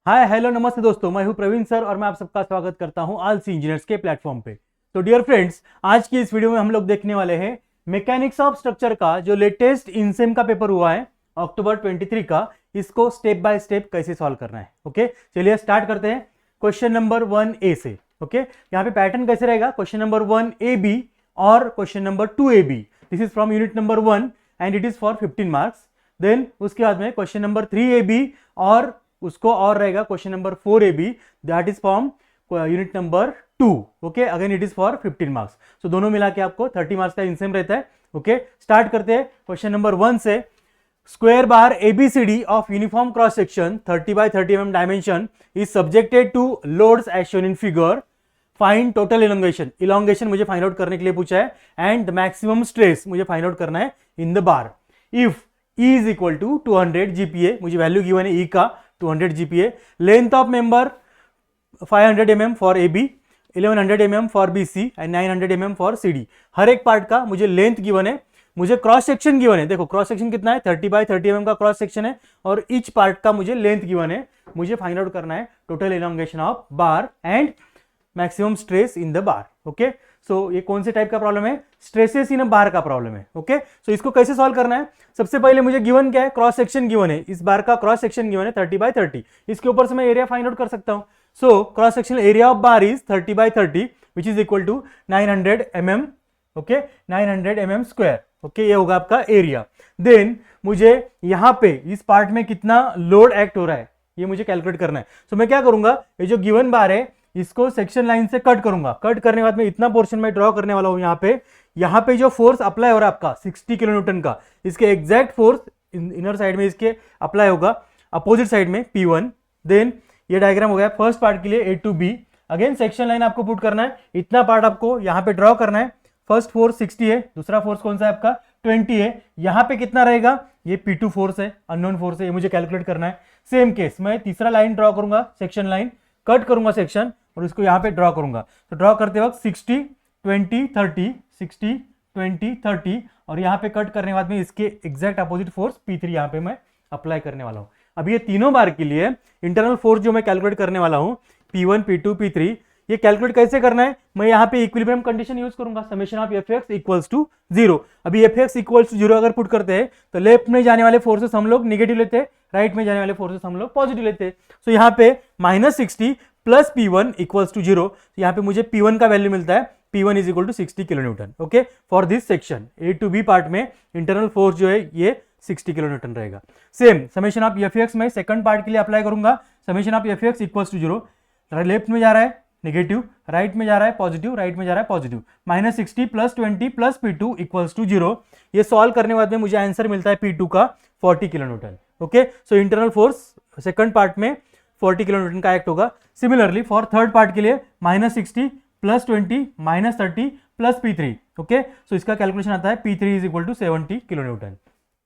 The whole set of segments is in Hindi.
हाय हेलो नमस्ते दोस्तों, मैं हूं प्रवीण सर और मैं आप सबका स्वागत करता हूं आलसी इंजीनियर्स के प्लेटफॉर्म पे। तो डियर फ्रेंड्स, आज की इस वीडियो में हम लोग देखने वाले हैं मैकेनिक्स ऑफ स्ट्रक्चर का जो लेटेस्ट इनसेम का पेपर हुआ है अक्टूबर 23 का, इसको स्टेप बाय स्टेप कैसे सॉल्व करना है। ओके, चलिए स्टार्ट करते हैं क्वेश्चन नंबर 1A से। ओके, यहाँ पे पैटर्न कैसे रहेगा, क्वेश्चन नंबर 1AB और question number 2AB। This is from unit number 1 and it is for 15 marks. Then उसके बाद में क्वेश्चन नंबर 3AB और उसको और रहेगा question number 4AB, that is from unit number 2। Okay, again it is for 15 marks. So दोनों मिला के आपको 30 मार्क्स का इनसेम रहता है। ओके, स्टार्ट करते हैं क्वेश्चन नंबर 1 से। Square bar ABCD of uniform cross section 30 by 30 mm dimension is subjected to loads as shown in figure. Find total elongation. Elongation मुझे फाइंड आउट करने के लिए पूछा है एंड द मैक्सिमम स्ट्रेस मुझे फाइंड आउट करना है in the bar. If E is equal to 200 GPa, मुझे वैल्यू गिवन है E का 200 GPa। Length of member 500 mm for AB, 1100 mm for BC and 900 mm for CD। हर एक पार्ट का मुझे लेंथ गिवन है, मुझे क्रॉस सेक्शन गिवन है। देखो क्रॉस सेक्शन कितना है, 30 by 30 mm का क्रॉस सेक्शन है और ईच पार्ट का मुझे लेंथ गिवन है। मुझे फाइंड आउट करना है total elongation of bar and maximum stress in the bar. Okay, so ये कौन से टाइप का प्रॉब्लम है, स्ट्रेसेस इन अ बार का प्रॉब्लम है। ओके, सो इसको कैसे सॉल्व करना है, सबसे पहले मुझे गिवन क्या है, क्रॉस सेक्शन गिवन है। इस बार का क्रॉस सेक्शन गिवन है 30 by 30। इसके ऊपर से मैं एरिया फाइंड आउट कर सकता हूं। So cross section area of bar is 30 by 30 which is equal to 900 mm। Okay, 900 mm square. Okay, ये होगा आपका एरिया। देन मुझे यहां पे इस पार्ट में कितना लोड एक्ट हो रहा है ये मुझे कैलकुलेट करना है। सो मैं क्या करूंगा, ये जो गिवन बार है इसको सेक्शन लाइन से कट करूंगा। कट करने के बाद में इतना पोर्शन मैं ड्रॉ करने वाला हूं। यहाँ पे जो फोर्स अप्लाई हो रहा है आपका 60 किलो न्यूटन का, इसके एग्जैक्ट फोर्स इनर साइड में इसके अप्लाई होगा, अपोजिट साइड में P1। देन ये डायग्राम हो गया फर्स्ट पार्ट के लिए A to B। Again section line आपको पुट करना है, इतना पार्ट आपको यहाँ पे ड्रॉ करना है। फर्स्ट फोर्स 60 है, दूसरा फोर्स कौन सा है आपका 20 है। यहाँ पे कितना रहेगा, ये P2 फोर्स है, अननोन फोर्स है, ये मुझे कैलकुलेट करना है। सेम केस मैं तीसरा लाइन ड्रॉ करूंगा, सेक्शन लाइन कट करूंगा सेक्शन और इसको यहाँ पे ड्रॉ करूंगा। तो ड्रॉ करते वक्त 60 20 30 60 20 30 और यहाँ पे कट करने के बाद में इसके एग्जैक्ट अपोजिट फोर्स P3 यहाँ पे मैं अप्लाई करने वाला हूँ। अभी ये तीनों बार के लिए इंटरनल फोर्स जो मैं कैलकुलेट करने वाला हूँ P1 P2 P3, ये कैलकुलेट कैसे करना है, मैं यहाँ पे इक्विलिब्रियम कंडीशन यूज करूंगा, summation of Fx equals to 0। अभी Fx इक्वल्स टू 0 अगर पुट करते हैं तो लेफ्ट में जाने वाले फोर्सेस हम लोग नेगेटिव लेते हैं, राइट में जाने वाले फोर्सेस हम लोग पॉजिटिव लेते हैं। सो यहाँ पे -60 प्लस P1 इक्वल्स टू 0। यहाँ पे मुझे P1 का वैल्यू मिलता है, P1 is equal to 60 kilo newton. Okay, for this section A to B part में इंटरनल फोर्स जो है ये 60 किलो न्यूटन रहेगा। सेम समेशन ऑफ Fx मैं सेकंड पार्ट के लिए अप्लाई करूंगा, summation of Fx equals to 0। Left में जा रहा है नेगेटिव, राइट में जा रहा है पॉजिटिव, राइट में जा रहा है positive. -60 plus 20 plus P2 equals to 0। ये सॉल्व करने के बाद में मुझे आंसर मिलता है P2 का 40 kilo newton. Okay, so internal force second part में 40 किलो न्यूटन का एक्ट होगा। सिमिलरली फॉर थर्ड पार्ट के लिए -60 प्लस 20 -30 प्लस P3। ओके, सो इसका कैलकुलेशन आता है P3 is equal to 70 kilo newton.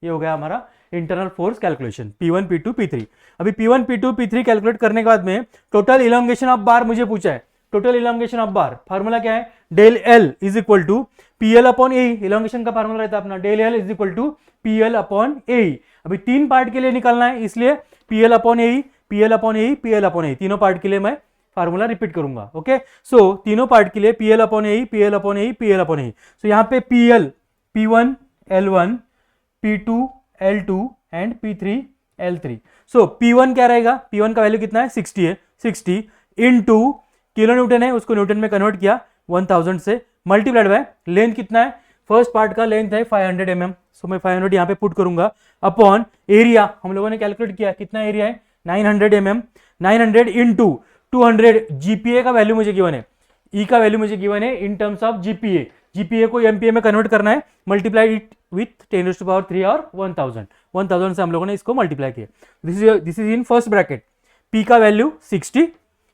ये हो गया हमारा internal force calculation P1 P2 P3। अभी P1 P2 P3 कैलकुलेट करने के बाद में टोटल इलोंगेशन ऑफ बार मुझे पूछा है। Total elongation of bar formula क्या है, del L is equal to PL upon A. Elongation का फार्मूला रहता है अपना del L is equal to PL upon A. अभी तीन पार्ट के लिए निकालना है, इसलिए PL upon A, PL upon A, PL upon A, तीनों पार्ट के लिए मैं फार्मूला रिपीट करूंगा। ओके, सो तीनों पार्ट के लिए PL upon A, PL upon A, PL upon A. सो यहाँ पे PL P1 L1, P2 L2 and P3 L3। So P1 क्या रहेगा, P1 का वैल्यू कितना है 60 है, 60 इनटू किलो न्यूटन है, उसको न्यूटन में कन्वर्ट किया 1000 से, मल्टीप्लाइड बाय लेंथ कितना है, फर्स्ट पार्ट का लेंथ है 500 mm। सो मैं 500 यहाँ पे पुट करूंगा अपॉन एरिया हम लोगों ने कैलकुलेट किया, कितना एरिया है 900 mm। 900 इंटू 200 GPa का वैल्यू मुझे गिवन है, E का वैल्यू मुझे गिवन है इन टर्म्स ऑफ GPa। GPa को MPa में कन्वर्ट करना है, मल्टीप्लाई इट विथ 10⁻³ और 1000 से हम लोगों ने इसको मल्टीप्लाई किया। This is in first bracket. P का वैल्यू 60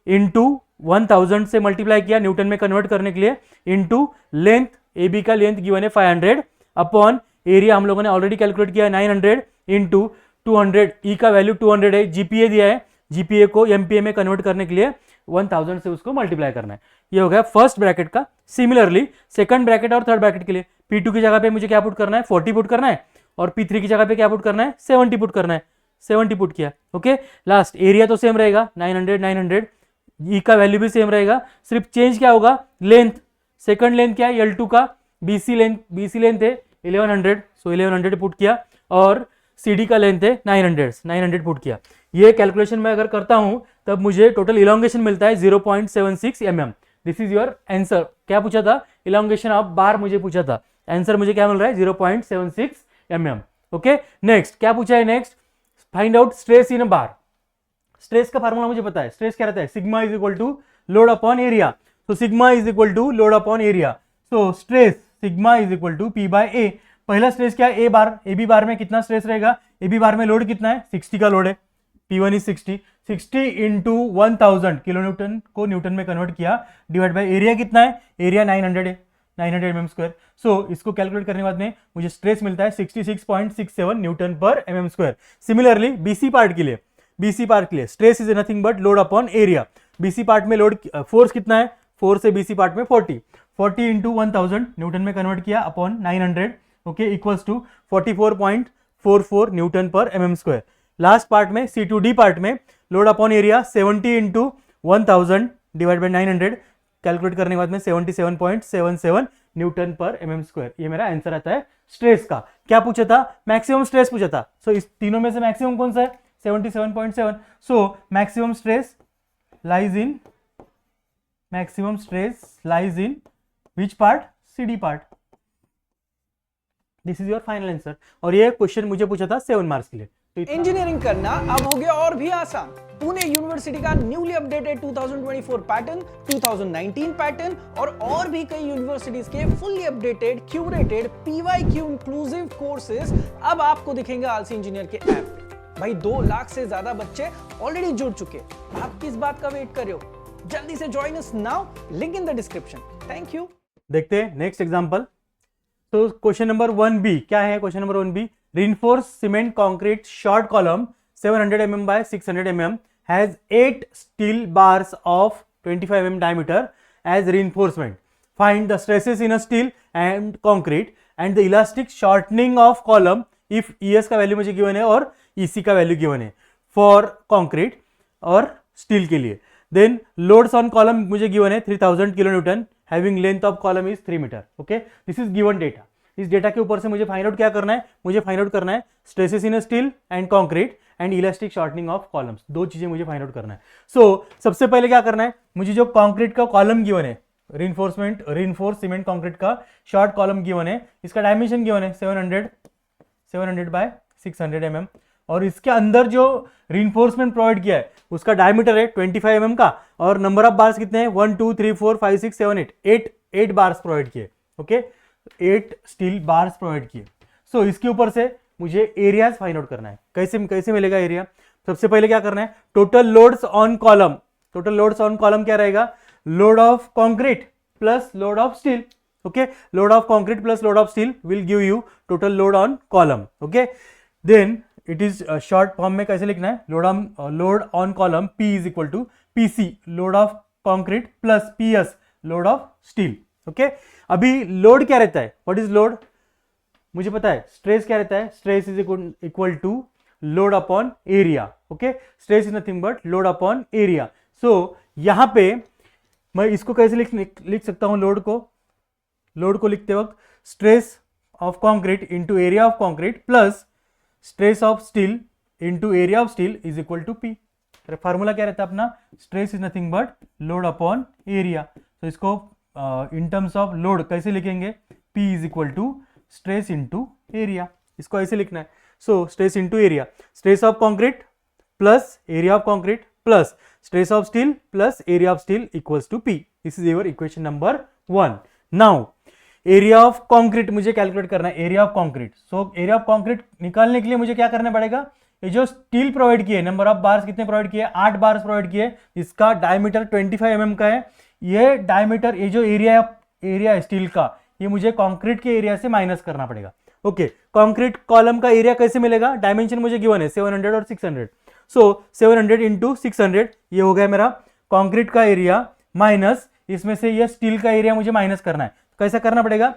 इंटू 1000 से मल्टीप्लाई किया न्यूटन में कन्वर्ट करने के लिए, इंटू लेंथ AB का लेंथ गिवन है 500 अपॉन एरिया हम लोगों ने ऑलरेडी कैलकुलेट किया है 900 इंटू 200। E का वैल्यू 200 है, GPa दिया है, GPa को MPa में कन्वर्ट करने के लिए 1000 से उसको मल्टीप्लाई करना है। ये हो गया फर्स्ट ब्रैकेट का। सिमिलरली सेकंड ब्रैकेट और थर्ड ब्रैकेट के लिए P2 की जगह पे मुझे क्या पुट करना है 40 पुट करना है और P3 की जगह पे क्या पुट करना है 70 पुट करना है। 70 पुट किया। ओके, लास्ट एरिया तो सेम रहेगा 900 900, ई का वैल्यू भी सेम रहेगा, सिर्फ चेंज क्या होगा, लेंथ। सेकंड लेंथ क्या है, L2 का BC लेंथ है 1100, सो 1100 पुट किया, और CD का लेंथ है 900 पुट किया। ये कैलकुलेशन मैं अगर करता हूं तब मुझे टोटल इलोंगेशन मिलता है 0.76 mm। This is your answer. क्या पूछा था, इलोंगेशन ऑफ बार मुझे पूछा था, आंसर मुझे क्या मिल रहा है 0.76 mm। ओके, नेक्स्ट क्या पूछा है, next find out stress in a bar. Stress का फार्मूला मुझे पता है, स्ट्रेस क्या रहता है, sigma is equal to load upon area. तो sigma is equal to load upon area, so stress sigma is equal to P by A। पहला स्ट्रेस क्या है, ए बार, ए बी बार में कितना स्ट्रेस रहेगा, ए बी बार में लोड कितना है, 60 का लोड है, P1 is 60 into 1000 kilo Newton को न्यूटन में कन्वर्ट किया, डिवाइड बाय एरिया कितना है, एरिया 900 है, 900 mm स्क्वायर। सो इसको कैलकुलेट करने के बाद में मुझे स्ट्रेस मिलता है 66.67 न्यूटन पर mm square. Similarly BC part के लिए stress is nothing but load upon area. BC part में लोड फोर्स कितना है, फोर्स है BC पार्ट में 40 इंटू 1000 न्यूटन में कन्वर्ट किया upon 900, okay, equals to 44.44 newton पर mm स्क्वायर। लास्ट पार्ट में C2D पार्ट में load upon area 70 into 1000 divide by 900, calculate करने के बाद में 77.77 न्यूटन पर mm स्क्वायर। ये मेरा आंसर आता है स्ट्रेस का। क्या पूछा था, मैक्सिमम स्ट्रेस पूछा था। सो इस तीनों में से मैक्सिमम कौन सा है, 77.7। So maximum stress lies in which part, CD part. This is your final answer. और ये क्वेश्चन मुझे पूछा था 7 मार्क्स के लिए। इंजीनियरिंग करना अब हो गया और भी आसान। पुणे यूनिवर्सिटी का न्यूली अपडेटेड 2024 पैटर्न, 2019 पैटर्न और भी कई यूनिवर्सिटीज के fully updated curated PYQ inclusive courses अब आपको दिखेंगे आलसी इंजीनियर के ऐप पे। भाई 2 लाख से ज्यादा बच्चे ऑलरेडी जुड़ चुके, आप किस बात का वेट कर रहे हो, जल्दी से join us now, link in the description. Thank you. देखते हैं नेक्स्ट एग्जांपल। तो क्वेश्चन नंबर 1B क्या है, question number 1B, reinforced cement concrete short column 700 mm by 600 mm has 8 steel bars of 25 mm diameter as reinforcement. Find the stresses in a steel and concrete and the elastic shortening of column if ES का वैल्यू मुझे गिवन है और EC का वैल्यू गिवन है फॉर कॉन्क्रीट और स्टील के लिए। देन लोड्स ऑन कॉलम मुझे गिवन है 3000 kilo newton, having length of column is 3 metre. Okay, this is given data. इस डेटा के ऊपर से मुझे फाइंड आउट क्या करना है, मुझे फाइंड आउट करना है stresses in steel and concrete and elastic shortening of columns. 2 चीजें मुझे फाइंड आउट करना है। सो सबसे पहले क्या करना है, मुझे जो कंक्रीट का कॉलम गिवन है, रीइंफोर्स सीमेंट कंक्रीट का शॉर्ट कॉलम गिवन है, इसका डायमेंशन गिवन है 700 बाय 600 mm, और इसके अंदर जो रीइंफोर्समेंट प्रोवाइड किया है उसका डायमीटर है 25 mm का, और नंबर ऑफ बार्स कितने हैं 1 2 3 4 5 6 7 8 8 बार्स प्रोवाइड किए। ओके, 8 स्टील बार्स प्रोवाइड किए। सो इसके ऊपर से मुझे एरियाज फाइंड आउट करना है। कैसे मिलेगा एरिया, सबसे पहले क्या करना है, total loads on column. Total loads on column क्या रहेगा, load of concrete plus load of steel. Okay, load of concrete plus load of steel will give you total load on column. Okay, then it is short form में कैसे लिखना है, load on column P is equal to PC load of concrete plus PS load of steel. Okay, अभी लोड क्या रहता है, व्हाट इज लोड, मुझे पता है। स्ट्रेस क्या रहता है, stress is equal to load upon area. Okay, stress is nothing but load upon area. So यहां पे मैं इसको कैसे लिख सकता हूं, लोड को लिखते वक्त stress of concrete into area of concrete plus stress of steel into area of steel is equal to P। Formula क्या रहता है अपना, stress is nothing but load upon area. तो इसको इन टर्म्स ऑफ लोड कैसे लिखेंगे, P is equal to stress into area, इसको ऐसे लिखना है। So stress into area, stress of concrete plus area of concrete plus stress of steel plus area of steel equals to P। This is your equation number 1। Now area of concrete मुझे कैलकुलेट करना है, area of concrete. So area of concrete निकालने के लिए मुझे क्या करना पड़ेगा, ये जो स्टील प्रोवाइड किए, नंबर ऑफ बार्स कितने प्रोवाइड किए, 8 बार्स प्रोवाइड किए, इसका डायमीटर 25 mm का है। ये डायमीटर, ये जो एरिया है स्टील का, ये मुझे कंक्रीट के एरिया से माइनस करना पड़ेगा। ओके, कंक्रीट कॉलम का एरिया कैसे मिलेगा, डायमेंशन मुझे गिवन है 700 और 600। सो 700 इंटू 600 ये हो गया मेरा कंक्रीट का एरिया, माइनस इसमें से ये स्टील का एरिया मुझे माइनस करना है। कैसा करना पड़ेगा,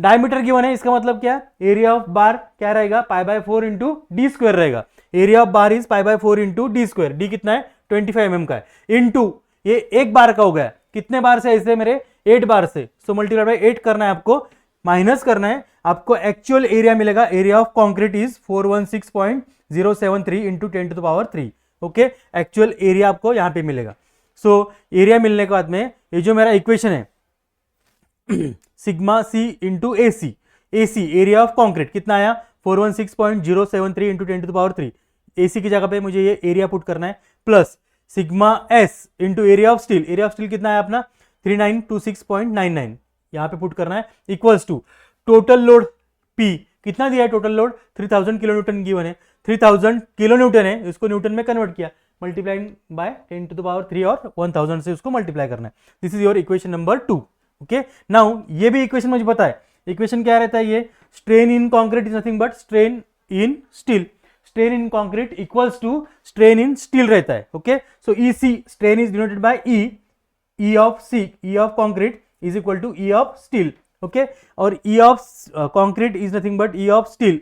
डायमीटर गिवन है, इसका मतलब क्या, एरिया ऑफ बार क्या रहेगा, π/4 इंटू डी स्क्वायर रहेगा। Area of bar is π/4 into D square. D कितना है, 25 mm का है, इंटू ये एक बार का हो गया, कितने बार से, ऐसे मेरे 8 बार से, सो मल्टीप्लाई बाय 8 करना है आपको, माइनस करना है आपको, एक्चुअल एरिया मिलेगा, area of concrete is 416.073 into 10⁻3। Okay, actual area आपको यहां पे मिलेगा। सो एरिया मिलने के बाद में ये जो मेरा इक्वेशन है sigma C into A C, area of concrete कितना आया, 416.073 इंटू 10⁻3। ए सी की जगह पे मुझे ये एरिया पुट करना है, plus sigma S into area of steel, area of steel कितना है अपना 3926.99, यहाँ पे पुट करना है, equals to total load P कितना दिया है, total load 3000 kilo newton given है, 3000 किलो न्यूटन है, इसको न्यूटन में कन्वर्ट किया, मल्टीप्लाइंग बाय 10⁻3 और 1000 से उसको मल्टीप्लाई करना है। This is your equation number 2। Okay, now ये भी इक्वेशन मुझे पता है, इक्वेशन क्या रहता है, ये strain in concrete is nothing but strain in steel, strain in concrete equals to strain in steel रहता है। Okay, so E C, strain is denoted by E of C, E of concrete is equal to E of steel. Okay, और E of concrete is nothing but E of steel,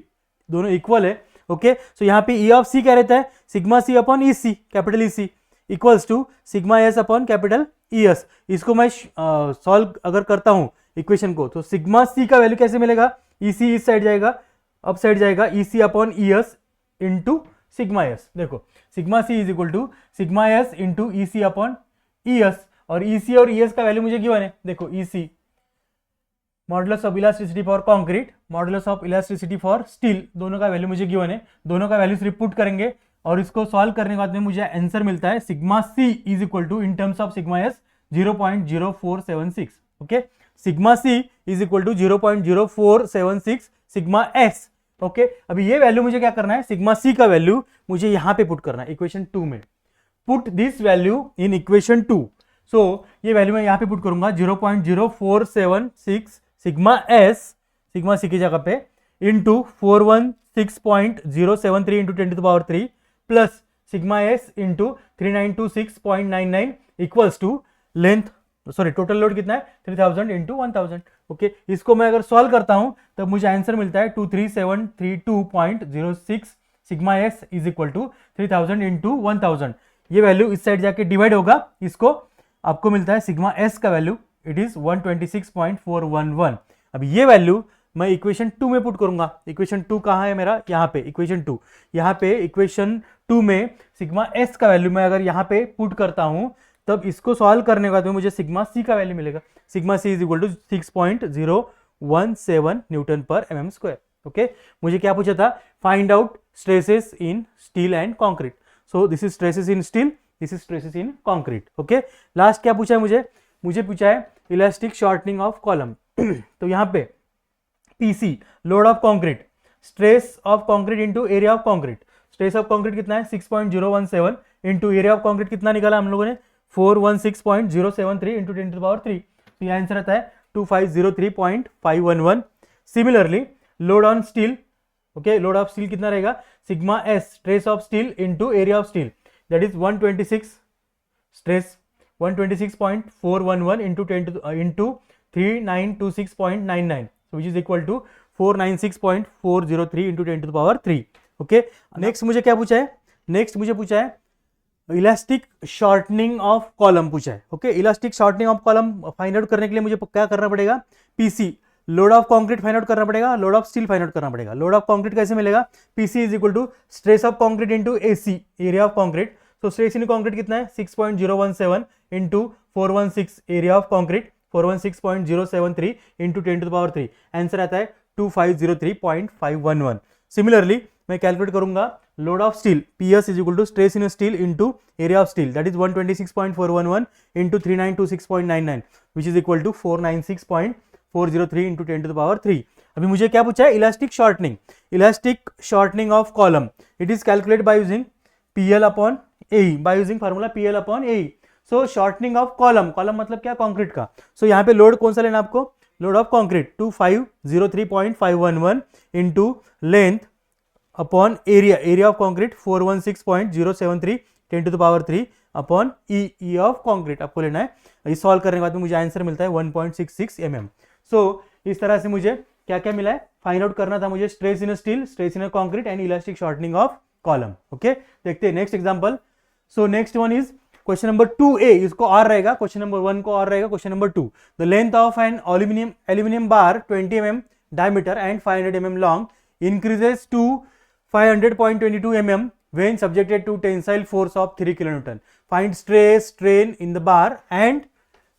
दोनों इक्वल है। ओके, सो यहाँ पे ई ऑफ सी क्या रहता है, sigma C upon E C, capital E C, equals to sigma S upon capital E S. इसको मैं सॉल्व अगर करता हूं इक्वेशन को, तो सिग्मा सी का वैल्यू कैसे मिलेगा, ई सी इस साइड जाएगा, अप साइड जाएगा, E C upon E S into sigma S. देखो sigma C is equal to sigma S into E C upon E S, और ई सी और ई एस का वैल्यू मुझे गिवन है, देखो E C modulus of elasticity for concrete, modulus of elasticity for steel, दोनों का वैल्यू मुझे गिवन है, दोनों का वैल्यू रिपुट करेंगे और इसको सॉल्व करने के बाद में मुझे आंसर मिलता है sigma C is equal to in terms of sigma S 0.0476। Okay, sigma C is equal to 0.0476 sigma S. Okay, अभी ये वैल्यू मुझे क्या करना है, सिग्मा सी का वैल्यू मुझे यहां पे पुट करना है इक्वेशन 2 में, put this value in equation 2। सो ये वैल्यू मैं यहां पे पुट करूंगा 0.0476 सिग्मा एस, सिग्मा सी की जगह पे, into 416.073 into 10⁻3 plus sigma S into 3926.99 equals to length, sorry total load कितना है 3000 इंटू 1000। ओके, इसको मैं अगर सॉल्व करता हूं तब मुझे आंसर मिलता है 23732.06 sigma S is equal to 3000 into 1000। ये वैल्यू इस साइड जाके डिवाइड होगा, इसको आपको मिलता है सिग्मा एस का वैल्यू इट इज 126.411। अब ये वैल्यू मैं इक्वेशन 2 में पुट करूंगा, इक्वेशन 2 कहाँ है मेरा, यहाँ पे इक्वेशन 2, यहाँ पे इक्वेशन 2 में सिग्मा एस का वैल्यू मैं अगर यहाँ पे पुट करता हूं तब इसको सॉल्व करने के बाद में मुझे सिग्मा सी का वैल्यू मिलेगा, sigma C is equal to 6.017 newton पर mm स्क्वायर। ओके, मुझे क्या पूछा था, find out stresses in steel and concrete, so this is stresses in steel, this is stresses in concrete. Okay, last क्या पूछा है मुझे पूछा है इलास्टिक शॉर्टनिंग ऑफ कॉलम। तो यहाँ पे PC load of concrete, stress of concrete into area of concrete, stress of concrete कितना है 6.017 इंटू एरिया ऑफ कॉन्क्रीट कितना निकाला हम लोगों ने 416.073 इंटू 10⁻3, तो ये आंसर आता है 2503.511। Similarly load on steel, okay, load of steel कितना रहेगा, sigma S stress of steel into area of steel, that is 126 stress 126.411 into 3926.99, which is equal to 496.403 into 10⁻3। Okay, next मुझे क्या पूछा है, नेक्स्ट मुझे पूछा है इलास्टिक शॉर्टनिंग ऑफ कॉलम पूछा है। Okay, elastic shortening of column find out करने के लिए मुझे क्या करना पड़ेगा, PC load of concrete find out करना पड़ेगा, load of steel find out करना पड़ेगा। लोड ऑफ कॉन्क्रीट कैसे मिलेगा, PC is equal to stress of concrete into AC area of concrete, so stress in concrete कितना है 6.017 into 416 area of concrete 416.073 into 10⁻3, answer आता है 2503.511। सिमिलरली मैं कैलकुलेट करूंगा load of steel, PS is equal to stress in steel into area of steel, that is 126.411 into 3926.99 which is equal to 496.403 into 10⁻3। अभी मुझे क्या पूछा है, elastic shortening, elastic shortening of column, it is calculate by using PL upon A, by using formula PL upon A. So shortening of column, column मतलब क्या, कॉन्क्रीट का। सो यहाँ पे लोड कौन सा लेना आपको, load of concrete 2503.511 into length upon area, area of concrete 416.073 10⁻3 upon E of concrete आपको लेना है। ये सॉल्व करने के बाद में मुझे आंसर मिलता है 1.66 mm। सो इस तरह से मुझे क्या क्या मिला है फाइंड आउट करना था मुझे, stress in steel, stress in concrete and elastic shortening of column. Okay, देखते हैं next example. So next one is question number 2A, इसको R रहेगा, क्वेश्चन नंबर 1 को R रहेगा, question number 2, the length of an aluminium bar 20 mm diameter and 500 mm long increases to 500.22 mm when subjected to tensile force of 3 kilonewton. Find stress strain in the bar and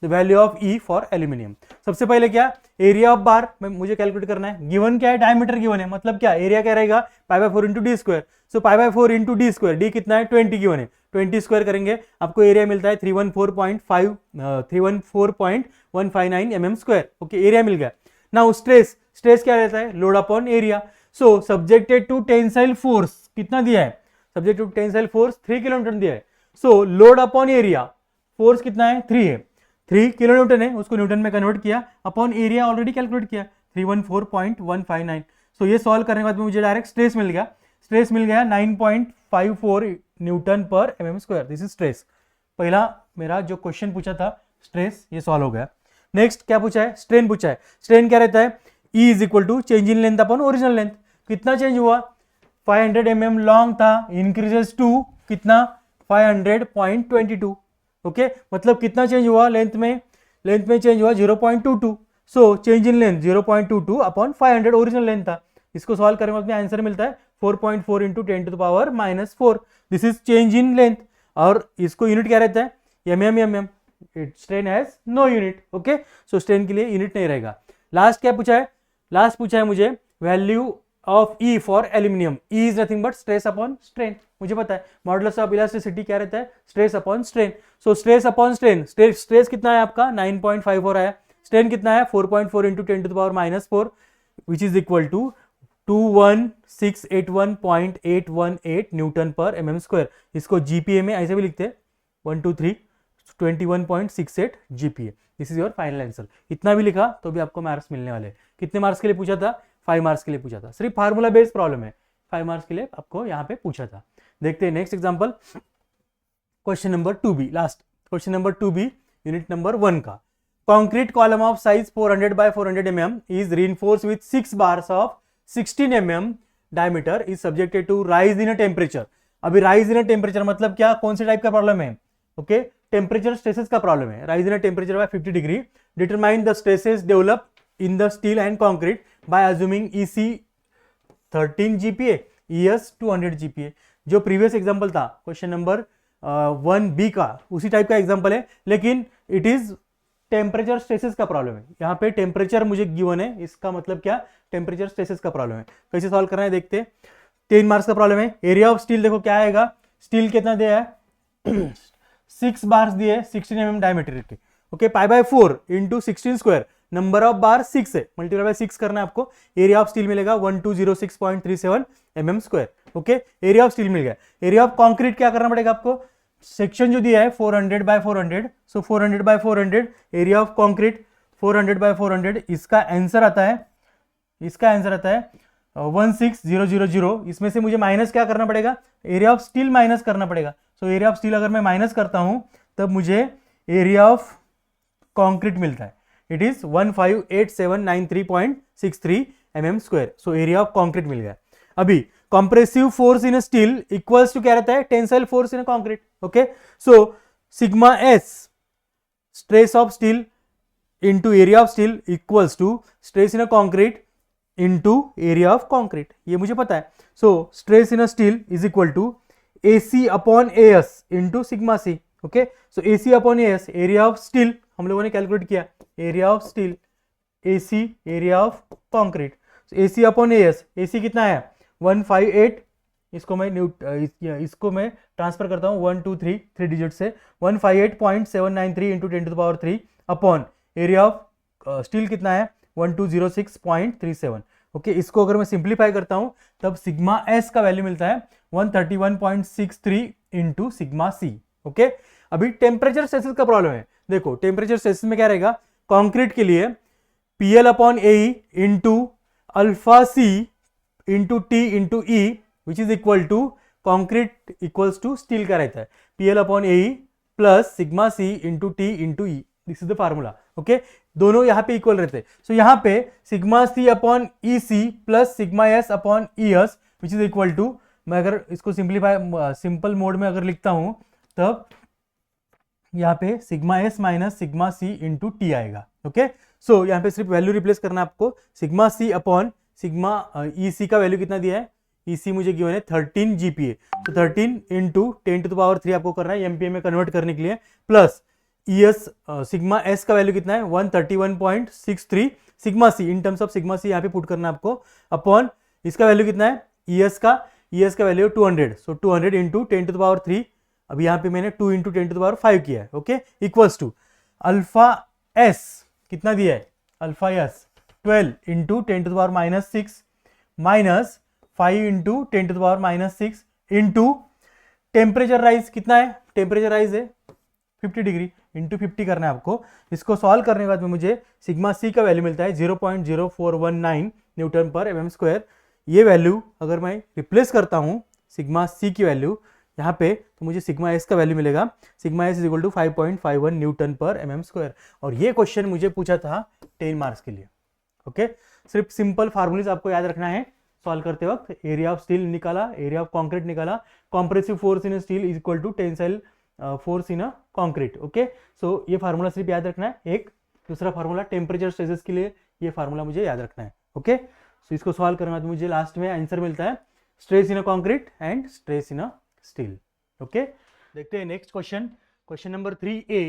the value of E for aluminium. सबसे पहले क्या, एरिया ऑफ बार मुझे कैलकुलेट करना है, गिवन क्या है, डायमीटर गिवन है, मतलब क्या एरिया क्या रहेगा, π/4 इंटू डी स्क्वायर। सो π/4 इंटू डी स्क्वायर, डी कितना है 20 गिवन है, 20 स्क्वायर करेंगे आपको एरिया मिलता है 314.159 mm स्क्वायर। ओके, एरिया मिल गया। नाउ स्ट्रेस, स्ट्रेस क्या रहता है, load upon area. So subjected to tensile force कितना दिया है, subject to tensile force 3 kilonewton दिया है। So load upon area, force कितना है 3 है, 3 किलोन्यूटन है, उसको न्यूटन में कन्वर्ट किया, अपॉन एरिया ऑलरेडी कैलकुलेट किया 314.159। सो ये सॉल्व करने के बाद मुझे डायरेक्ट स्ट्रेस मिल गया, स्ट्रेस मिल गया 9.54 न्यूटन पर mm square. This is stress. पहला मेरा जो क्वेश्चन पूछा था स्ट्रेस, ये सॉल्व हो गया। नेक्स्ट क्या पूछा है, स्ट्रेन पूछा है। स्ट्रेन क्या रहता है, E is equal to change in length upon original length. कितना चेंज हुआ, 500 mm लॉन्ग था, इंक्रीजेस टू कितना 500.22। ओके, मतलब कितना चेंज हुआ लेंथ में चेंज हुआ 0.22। So change in length 0.22 upon 500 original length था। इसको सॉल्व करने में आंसर मिलता है 4.4 into 10 to the power -4। This is change in length, और इसको यूनिट क्या रहता है, mm। Strain has no unit. Okay, so strain के लिए यूनिट नहीं रहेगा। लास्ट क्या पूछा है, लास्ट पूछा है मुझे value of E for aluminium. E is nothing but stress upon strain, मुझे पता है मॉडुलस ऑफ इलास्टिसिटी क्या रहता है, stress upon strain. So stress upon strain, stress कितना है आपका 9.54 आया, स्ट्रेन कितना है 4.4 into 10 to the power -4 which is equal to 21681.818 newton पर mm स्क्वायर। इसको GPA में ऐसे भी लिखते हैं 2168 GPA। This is your final answer. इतना भी लिखा तो भी आपको मार्क्स मिलने वाले। कितने मार्क्स के लिए पूछा था, 5 मार्क्स के लिए पूछा था, सिर्फ फार्मूला बेस्ड प्रॉब्लम है, 5 मार्क्स के लिए आपको यहाँ पे पूछा था। देखते हैं next example, question number 2B, last question number 2B unit number 1 का। Concrete column of size 400 by 400 mm is reinforced with 6 bars of 16 mm diameter is subjected to rise in a temperature। अभी rise in a temperature मतलब क्या, कौन से टाइप का प्रॉब्लम है, ओके, टेम्परेचर स्ट्रेसेस का प्रॉब्लम है। rise in a temperature by 50 degree, determine the stresses developed in the steel and concrete by assuming EC 13 GPA, ES 200 GPA। जो प्रीवियस एग्जांपल था क्वेश्चन नंबर 1B का, उसी टाइप का एग्जांपल है, लेकिन इट इज टेम्परेचर स्ट्रेसेस का प्रॉब्लम है। यहाँ पे टेम्परेचर मुझे गिवन है, इसका मतलब क्या, टेम्परेचर स्ट्रेसेस का प्रॉब्लम है। कैसे सॉल्व करना है देखते हैं। 3 मार्क्स का प्रॉब्लम है। एरिया ऑफ स्टील देखो क्या आएगा, स्टील कितना दिया है 6 बार्स दिए 16 mm डायमीटर के। Okay, π/4 into 16 square, number of bar 6 है, मल्टीप्लाई बाय 6 करना है आपको। एरिया ऑफ स्टील मिलेगा 1206.37 mm square. Okay, area of steel मिल गया। एरिया ऑफ कॉन्क्रीट क्या करना पड़ेगा आपको, सेक्शन जो दिया है 400 by 400, so 400 by 400 area of concrete 400 by 400, इसका आंसर आता है 16000। इसमें से मुझे माइनस क्या करना पड़ेगा, एरिया ऑफ स्टील माइनस करना पड़ेगा। सो एरिया ऑफ स्टील अगर मैं माइनस करता हूं तब मुझे एरिया ऑफ कॉन्क्रीट मिलता है, it is 158793.63 mm square. So area of concrete मिल गया। अभी compressive force in steel equals to क्या रहता है, tensile force in concrete. Okay, so sigma S stress of steel into area of steel equals to stress in concrete into area of concrete, ये मुझे पता है। So stress in steel is equal to AC upon AS into sigma C। Okay, so AC upon AS, area of steel हम लोगों ने कैलकुलेट किया, area of steel AC area of concrete, AC upon AS, AC कितना है 158, इसको मैं ट्रांसफर करता हूँ 1 2 3 डिजिट से 158.793 into 10 to the power 3 upon area of steel कितना है 1206.37। ओके, इसको अगर मैं सिंप्लीफाई करता हूँ तब सिग्मा एस का वैल्यू मिलता है 131.63 इंटू सिग्मा सी। ओके, अभी टेम्परेचर स्ट्रेसेस का प्रॉब्लम है। देखो टेम्परेचर स्ट्रेसेस में क्या रहेगा, कॉन्क्रीट के लिए PL upon AE into alpha C into T into E which is equal to concrete equals to steel का रहता है, PL upon AE plus sigma C into T into E, this is the formula. Okay, दोनों यहाँ पे इक्वल रहते हैं। सो यहाँ पे sigma C upon E C plus sigma S upon E S which is equal to, मैं अगर इसको सिंपलीफाई सिंपल मोड में अगर लिखता हूँ तब यहाँ पे sigma S minus sigma C into T आएगा। ओके, सो यहाँ पे सिर्फ वैल्यू रिप्लेस करना है आपको। Sigma C upon sigma E C का वैल्यू कितना दिया है, ई सी मुझे गिवन है 13 जीपीए, तो 13 इंटू 10⁻³ आपको करना है एमपीए में कन्वर्ट करने के लिए, plus E S sigma S का वैल्यू कितना है 131.63 sigma C in terms of sigma C यहाँ पे पुट करना है आपको, अपॉन इसका वैल्यू कितना है ई एस का वैल्यू 200, सो 200 इंटू 10⁻³, अभी यहाँ पे मैंने 2 इंटू 10⁵ किया है। Okay, equals to alpha S कितना दिया है, alpha S 12 into 10⁻⁻6 minus 5 into 10⁻⁻6 into temperature rise कितना है, टेम्परेचर राइज है 50 डिग्री इंटू 50 करना है आपको। इसको सॉल्व करने के बाद में मुझे सिग्मा सी का वैल्यू मिलता है 0.0419 न्यूटन पर एमएम स्क्वायर। ये वैल्यू अगर मैं रिप्लेस करता हूँ सिग्मा सी की वैल्यू यहाँ पे, तो मुझे सिग्मा एस का वैल्यू मिलेगा, sigma S is equal to 5.51 newton पर एमएम स्क्वायर। और ये क्वेश्चन मुझे पूछा था 10 मार्क्स के लिए। ओके, सिर्फ सिंपल फार्मूलेज आपको याद रखना है सॉल्व करते वक्त। एरिया ऑफ स्टील निकाला, एरिया ऑफ कॉन्क्रीट निकाला, compressive force in steel is equal to tensile force in concrete. Okay, so ये फार्मूला सिर्फ याद रखना है। एक दूसरा फार्मूला टेम्परेचर स्ट्रेसेस के लिए, ये फार्मूला मुझे याद रखना है। ओके, सो इसको सॉल्व करने बाद मुझे लास्ट में आंसर मिलता है stress in concrete and stress in steel. Okay, देखते हैं next question, question number 3A,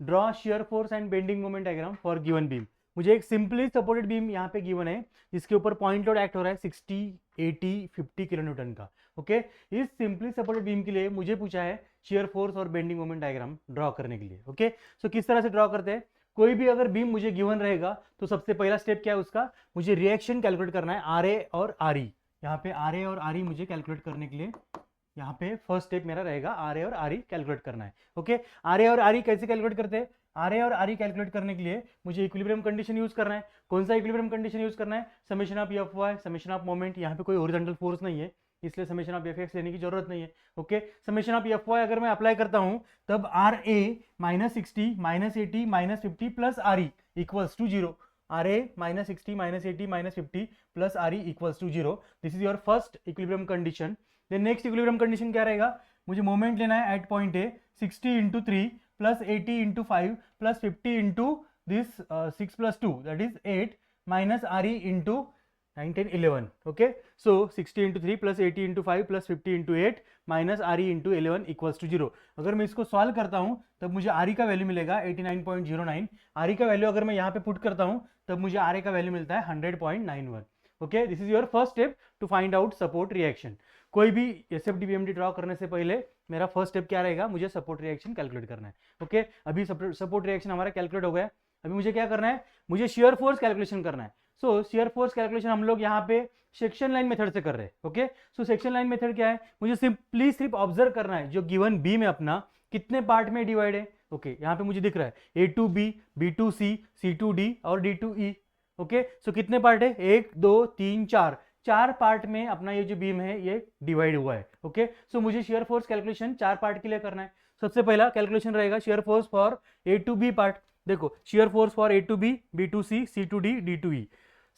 draw shear force and bending moment diagram for given beam. मुझे एक सिंपली सपोर्टेड बीम यहाँ पे गिवन है जिसके ऊपर पॉइंट लोड एक्ट हो रहा है 60, 80, 50 किलो न्यूटन का। ओके, इस सिंपली सपोर्टेड बीम के लिए मुझे पूछा है शियर फोर्स और बेंडिंग मोमेंट डायग्राम ड्रॉ करने के लिए। ओके, सो किस तरह से ड्रॉ करते हैं, कोई भी अगर बीम मुझे गिवन रहेगा तो सबसे पहला स्टेप क्या है उसका, मुझे रिएक्शन कैलकुलेट करना है आर ए और आर ई। यहाँ पे आर ए और आर ई मुझे कैलकुलेट करने के लिए यहाँ पे फर्स्ट स्टेप मेरा रहेगा आर ए और आर ई कैलकुलेट करना है। ओके, आर ए और आर ई कैसे कैलकुलेट करते हैं, आर ए और आर ई कैलकुलेट करने के लिए मुझे इक्विलिब्रियम कंडीशन यूज करना है। कौन सा इक्विलिब्रियम कंडीशन यूज करना है, summation of F Y, summation of moment. यहाँ पे कोई हॉरिजॉन्टल फोर्स नहीं है इसलिए समेशन ऑफ एफ एक्स लेने की जरूरत नहीं है। Okay, summation of F Y अगर मैं अप्लाई करता हूँ तब R A -60 -80 -50 plus R E equals to 0। R A -60 -80 -50 plus R E equals to 0। This is your first equilibrium condition. Then next equilibrium condition क्या रहेगा, मुझे मोमेंट लेना है at point A 60 into 3 plus 80 into 5 plus 50 into this 6 plus 2 that is 8 minus R E into 9, 10, 11। Okay, so 60 into 3 plus 80 into 5 plus 50 into 8 minus R E into 11 equals to 0। अगर मैं इसको सॉल्व करता हूँ तब मुझे आर ई का वैल्यू मिलेगा 89.09। आर ई का वैल्यू अगर मैं यहाँ पे पुट करता हूँ तब मुझे आर ए का वैल्यू मिलता है 100.91। Okay, this is your first step to find out support reaction. कोई भी एसएफडी बीएमडी ड्रॉ करने से पहले मेरा फर्स्ट स्टेप क्या रहेगा, मुझे सपोर्ट रिएक्शन कैलकुलेट करना है। ओके, अभी सपोर्ट रिएक्शन हमारा कैलकुलेट हो गया। अभी मुझे क्या करना है, मुझे शियर फोर्स कैलकुलेशन करना है। सो शियर फोर्स कैलकुलेशन हम लोग यहाँ पे सेक्शन लाइन मेथड से कर रहे हैं। Okay, so section line method क्या है, मुझे सिर्फ ऑब्जर्व करना है जो गिवन बीम है अपना कितने पार्ट में डिवाइड है। ओके, यहाँ पे मुझे दिख रहा है A to B, B to C, C to D और D to E. Okay, so कितने पार्ट है, 1 2 3 4, 4 पार्ट में अपना ये जो बीम है ये डिवाइड हुआ है। ओके, सो मुझे शियर फोर्स कैलकुलेशन 4 पार्ट के लिए करना है। सबसे पहला कैलकुलेशन रहेगा shear force for A to B part. देखो, shear force for A to B, B to C, C to D, D to E.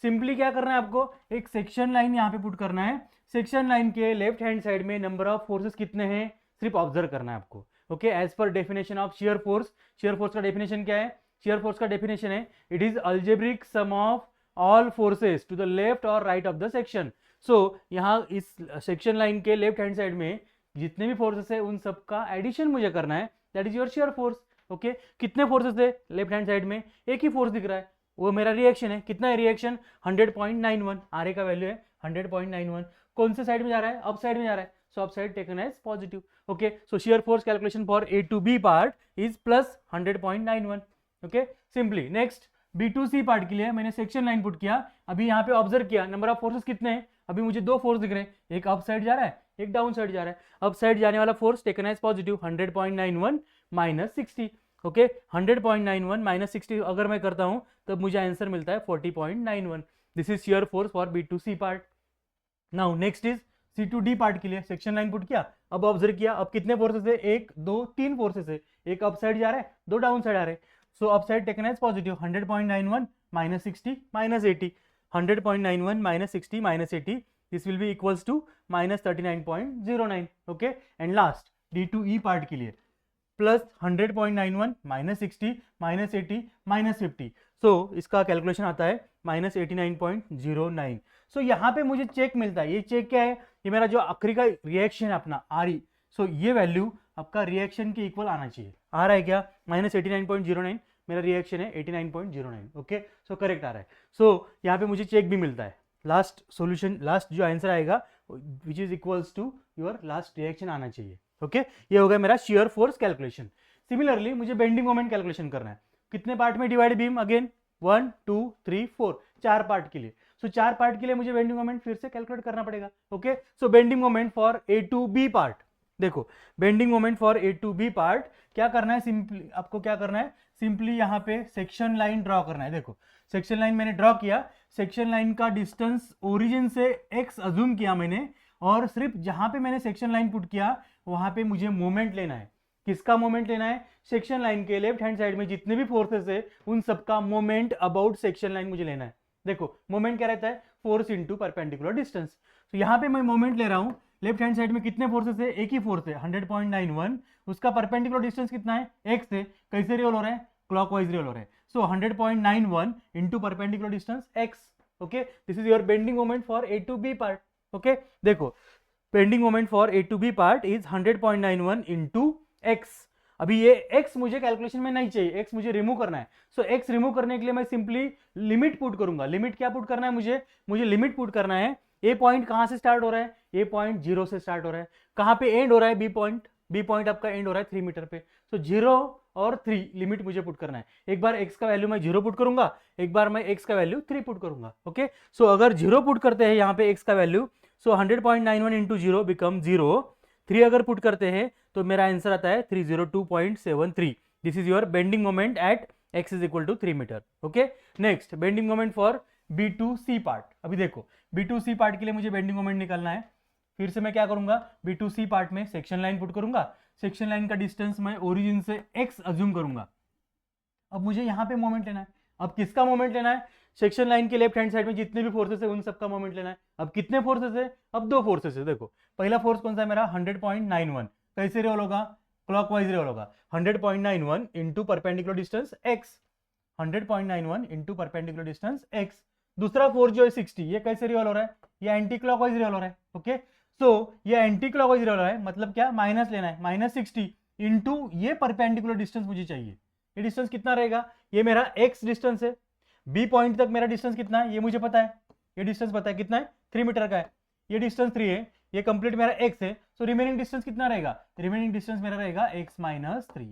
Simply क्या करना है आपको, एक सेक्शन लाइन यहाँ पे पुट करना है। सेक्शन लाइन के लेफ्ट हैंड साइड में नंबर ऑफ फोर्सेस कितने हैं सिर्फ ऑब्जर्व करना है आपको। Okay, as per definition of shear force. Shear force का डेफिनेशन क्या है, शियर फोर्स का डेफिनेशन है it is algebraic sum of all forces to the left और right of the section. So यहाँ इस सेक्शन लाइन के लेफ्ट हैंड साइड में जितने भी फोर्सेस है उन सब का एडिशन मुझे करना है, that is your shear force. Okay, कितने फोर्सेस है लेफ्ट हैंड साइड में, एक ही फोर्स दिख रहा है, वो मेरा रिएक्शन है। कितना है रिएक्शन, 100.91। आर ए का वैल्यू है 100.91। कौन से साइड में जा रहा है, अप साइड में जा रहा है, so up side taken as positive. Okay, so shear force calculation for A to B part is plus 100.91। Okay, simply next B to C part के लिए मैंने सेक्शन लाइन पुट किया। अभी यहाँ पे ऑब्जर्व किया नंबर ऑफ फोर्सेस कितने हैं, अभी मुझे 2 फोर्स दिख रहे हैं, एक अप साइड जा रहा है, एक डाउन साइड जा रहा है। अप साइड जाने वाला force taken as positive 100.91 minus 60। Okay, 100.91 minus 60 अगर मैं करता हूं तब मुझे आंसर मिलता है 40.91। This is shear force for B to C part. Now next is C to D part के लिए सेक्शन लाइन पुट किया। अब ऑब्जर्व किया, अब कितने फोर्सेस है, 1 2 3 फोर्सेस है, एक अप साइड जा रहा है, 2 डाउन साइड आ रहे हैं। So upside taken as positive 100.91 minus 60 minus 80. 100.91 minus 60 minus 80, this will be equals to minus 39.09. Okay, and last D2E part के लिए प्लस 100.91 माइनस 60 माइनस 80 माइनस 50. सो इसका कैलकुलेशन आता है माइनस 89.09. सो यहाँ पे मुझे चेक मिलता है. ये चेक क्या है? ये मेरा जो आखिरी का रिएक्शन है अपना RE. सो ये वैल्यू आपका रिएक्शन के इक्वल आना चाहिए. आ रहा है क्या? माइनस 89.09 मेरा रिएक्शन है 89.09. ओके, सो करेक्ट आ रहा है. सो यहाँ पे मुझे चेक भी मिलता है. लास्ट सॉल्यूशन, लास्ट जो आंसर आएगा which is equals to your last reaction आना चाहिए. ओके, ये हो गया मेरा शियर फोर्स कैलकुलेशन. सिमिलरली मुझे बेंडिंग मोमेंट कैलकुलेशन करना है. कितने पार्ट में डिवाइड बीम? अगेन 1 2 3 4, 4 पार्ट के लिए. सो 4 पार्ट के लिए मुझे बेंडिंग मोमेंट फिर से कैलकुलेट करना पड़ेगा. Okay, so bending moment for A to B part. देखो, bending moment for A to B part क्या करना है? सिंपली आपको क्या करना है? सिंपली यहाँ पे सेक्शन लाइन ड्रॉ करना है. देखो, सेक्शन लाइन मैंने ड्रॉ किया. सेक्शन लाइन का डिस्टेंस ओरिजिन से x अज्यूम किया मैंने, और सिर्फ जहां पे मैंने सेक्शन लाइन पुट किया वहां पे मुझे मोमेंट लेना है. किसका मोमेंट लेना है? सेक्शन लाइन के लेफ्ट हैंड साइड में जितने भी फोर्सेस है उन सबका मोमेंट अबाउट सेक्शन लाइन मुझे लेना है. देखो, मोमेंट क्या रहता है? Force into perpendicular distance. तो यहाँ पे मैं मोमेंट ले रहा हूँ. लेफ्ट हैंड साइड में कितने फोर्सेस है? एक ही फोर्स है 100.91. उसका परपेंडिकुलर डिस्टेंस कितना है? x है. कैसे रिवॉल्व हो रहा है? क्लॉकवाइज रिवॉल्व हो रहा है. So 100.91 into perpendicular distance x. Okay, this is your bending moment for A to B part. Okay, देखो, bending moment for A to B part is 100.91 into x. अभी ये x मुझे कैलकुलेशन में नहीं चाहिए. x मुझे रिमूव करना है. सो x रिमूव करने के लिए मैं सिंपली लिमिट पुट करूंगा. लिमिट क्या पुट करना है मुझे लिमिट पुट करना है. ए पॉइंट कहां से स्टार्ट हो रहा है? ए पॉइंट 0 से स्टार्ट हो रहा है. कहां पे एंड हो रहा है? बी पॉइंट आपका एंड हो रहा है 3 मीटर पे. सो 0 और 3 लिमिट मुझे पुट करना है. एक बार x का वैल्यू मैं 0 पुट करूंगा, एक बार मैं x का वैल्यू 3 पुट करूंगा. ओके, सो अगर 0 पुट करते हैं यहाँ पे x का वैल्यू, सो 100.91 इंटू 0 बिकम 0. 3 अगर पुट करते हैं तो मेरा आंसर आता है 302.73. This is your bending moment at x is equal to 3 metre. Okay, next bending moment for B to C part. अभी देखो, B to C पार्ट के लिए मुझे बेंडिंग मोमेंट निकालना है. फिर से मैं क्या करूंगा? B to C पार्ट में सेक्शन लाइन पुट करूंगा. सेक्शन लाइन का डिस्टेंस मैं ओरिजिन से x अज्यूम करूंगा. अब मुझे यहाँ पे मोमेंट लेना है. अब किसका मोमेंट लेना है? सेक्शन लाइन के लेफ्ट हैंड साइड में जितने भी फोर्सेस है उन सबका मोमेंट लेना है. अब कितने फोर्सेस है? अब 2 फोर्सेस है. देखो, पहला फोर्स कौन सा है मेरा? 100.91. कैसे रिवॉल्व होगा? क्लॉकवाइज रिवॉल्व होगा. 100.91 into perpendicular distance x. 100.91 into perpendicular distance x. दूसरा फोर्स जो है 60, ये कैसे रिवॉल्व हो रहा है? ये एंटी क्लॉकवाइज रिवॉल्व हो रहा है. ओके, सो ये एंटी क्लॉकवाइज रिवॉल्व हो रहा है, मतलब क्या? माइनस लेना है. माइनस 60 इंटू ये परपेंडिकुलर डिस्टेंस मुझे चाहिए. ये डिस्टेंस कितना रहेगा? ये मेरा x डिस्टेंस है. बी पॉइंट तक मेरा डिस्टेंस कितना है? ये मुझे पता है. ये डिस्टेंस पता है कितना है? 3 मीटर का है. ये डिस्टेंस 3 है. ये कंप्लीट मेरा x है. सो रिमेनिंग डिस्टेंस कितना रहेगा? रिमेनिंग डिस्टेंस मेरा रहेगा x minus 3.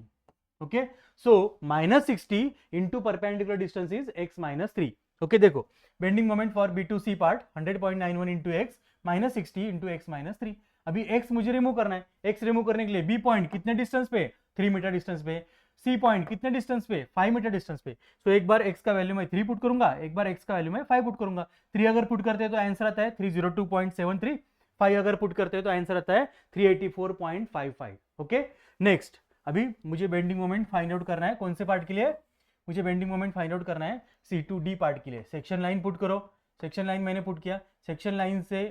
Okay, so minus 60 into perpendicular distance is x minus 3. Okay, देखो, bending moment for B to C part 100.91 into x minus 60 into x minus 3. अभी x मुझे रिमूव करना है. x रिमूव करने के लिए B पॉइंट कितने डिस्टेंस पे? 3 मीटर डिस्टेंस पे. C पॉइंट कितने डिस्टेंस पे? 5 मीटर डिस्टेंस पे. सो एक बार x का वैल्यू मैं 3 पुट करूंगा, एक बार x का वैल्यू मैं 5 पुट करूंगा. 3 अगर पुट करते हैं तो आंसर आता है 302.73. 5 अगर पुट करते हैं तो आंसर आता है 384.55. ओके, नेक्स्ट, अभी मुझे बेंडिंग मोमेंट फाइंड आउट करना है. कौन से पार्ट के लिए? मुझे बेंडिंग मोमेंट फाइंड आउट करना है C to D पार्ट के लिए. सेक्शन लाइन पुट करो. सेक्शन लाइन मैंने पुट किया. सेक्शन लाइन से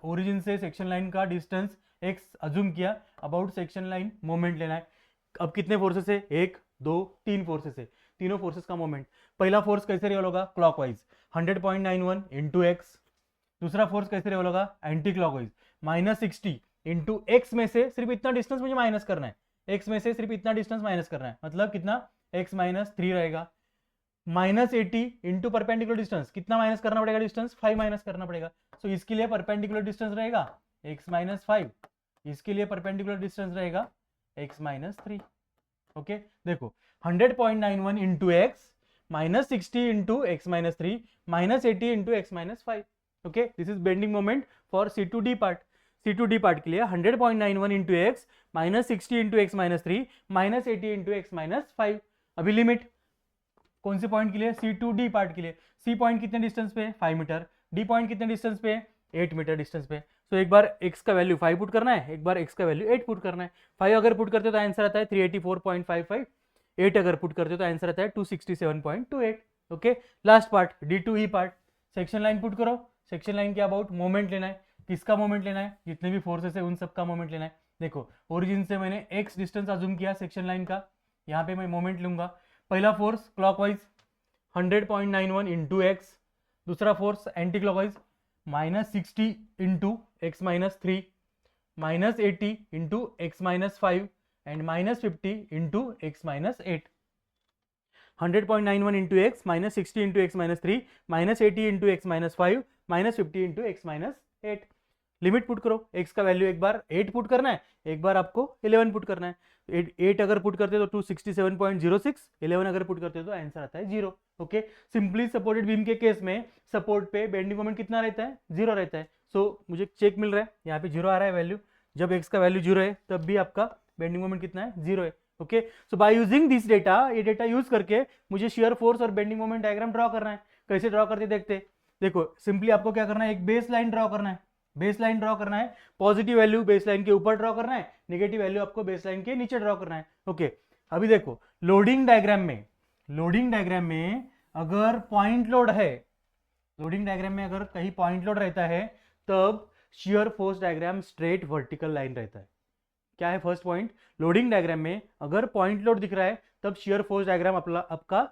ओरिजिन से सेक्शन लाइन का डिस्टेंस x अज्यूम किया. अबाउट सेक्शन लाइन मोमेंट लेना है. अब कितने फोर्सेस है? 1 2 3 फोर्सेस है. तीनों फोर्सेस का मोमेंट. पहला फोर्स कैसे रिवॉल्व होगा? Clockwise 100.91 into x. दूसरा फोर्स कैसे रिवॉल्व होगा? Anti clockwise minus 60 into x में से सिर्फ इतना डिस्टेंस मुझे माइनस करना है. x में से सिर्फ इतना डिस्टेंस माइनस करना है, मतलब कितना? x माइनस 3 रहेगा. माइनस 80 इंटू परपेंडिकुलर डिस्टेंस कितना माइनस करना पड़ेगा? डिस्टेंस 5 माइनस करना पड़ेगा. सो इसके लिए परपेंडिकुलर डिस्टेंस रहेगा x माइनस 5. इसके लिए परपेंडिकुलर डिस्टेंस रहेगा x माइनस 3. ओके, देखो, 100.91 into x minus 60 into x minus 3 minus 80 into x minus 5. Okay, this is bending moment for C to D part. C to D part के लिए 100.91 into x minus 60 into x minus 3 minus 80 into x minus 5. अभी लिमिट कौन से पॉइंट के लिए? C to D पार्ट के लिए. C पॉइंट कितने डिस्टेंस पे? 5 मीटर. D पॉइंट कितने डिस्टेंस पे? 8 मीटर डिस्टेंस पे. सो एक बार x का वैल्यू 5 पुट करना है, एक बार x का वैल्यू 8 पुट करना है. 5 अगर पुट करते तो आंसर आता है 384.55. 8 अगर पुट करते हो तो आंसर आता है 267.28। Okay, last part D2E part, section line put करो। सेक्शन लाइन के अबाउट मोमेंट लेना है। किसका मोमेंट लेना है? जितने भी फोर्सेस है उन सबका मोमेंट लेना है। देखो ओरिजिन से मैंने x डिस्टेंस अज्यूम किया सेक्शन लाइन का, यहाँ पे मैं मोमेंट लूंगा। पहला फोर्स क्लॉकवाइज 100.91 इंटू एक्स, दूसरा force anti clockwise -60 into X minus 3, -80 into X minus 5 and -50 into X minus 8। 100.91 into x, -60 into X minus 3, -80 into X minus 5, -50 into X minus 8। Limit put करो। x का वैल्यू एक बार 8 पुट करना है, एक बार आपको 11 पुट करना है। 8 अगर पुट करते हो तो 267.06, 11 अगर पुट करते हो तो आंसर आता है 0। ओके, सिंपली सपोर्टेड बीम के केस में सपोर्ट पे बेंडिंग मोमेंट कितना रहता है? 0 रहता है। सो मुझे चेक मिल रहा है, यहाँ पे 0 आ रहा है वैल्यू। जब x का वैल्यू 0 है तब भी आपका बेंडिंग मोमेंट कितना है? 0 है। Okay, so bye using this data, ये डेटा यूज करके मुझे शियर फोर्स और बेंडिंग मोमेंट डायग्राम ड्रॉ करना है। कैसे ड्रॉ करते देखते। देखो सिंपली आपको क्या करना है, एक बेस लाइन ड्रॉ करना है। बेस लाइन ड्रॉ करना है, पॉजिटिव वैल्यू बेस लाइन के ऊपर ड्रॉ करना है, नेगेटिव वैल्यू आपको बेस लाइन के नीचे ड्रॉ करना है। ओके, अभी देखो लोडिंग डायग्राम में अगर पॉइंट लोड है, लोडिंग डायग्राम में अगर कहीं पॉइंट लोड रहता है तब shear force diagram straight vertical line रहता है। क्या है फर्स्ट पॉइंट? लोडिंग डायग्राम में अगर पॉइंट लोड दिख रहा है तब शियर फोर्स डायग्राम आपका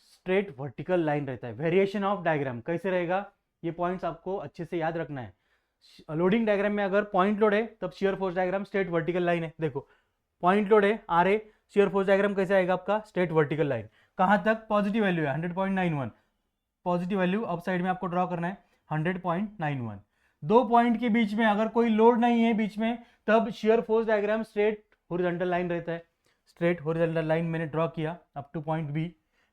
स्ट्रेट वर्टिकल लाइन रहता है। वेरिएशन ऑफ डायग्राम कैसे रहेगा, ये पॉइंट्स आपको अच्छे से याद रखना है। लोडिंग डायग्राम में अगर पॉइंट लोड है तब shear force diagram straight vertical line है। देखो पॉइंट लोड है RA, शियर फोर्स डायग्राम कैसे आएगा आपका? Straight vertical line. कहां तक? पॉजिटिव वैल्यू है 100.91, पॉजिटिव वैल्यू अप साइड में आपको ड्रॉ करना है 100.91। दो पॉइंट के बीच में अगर कोई लोड नहीं है बीच में तब shear force diagram straight horizontal line रहता है। स्ट्रेट हॉरिजॉन्टल लाइन मैंने ड्रॉ किया up to point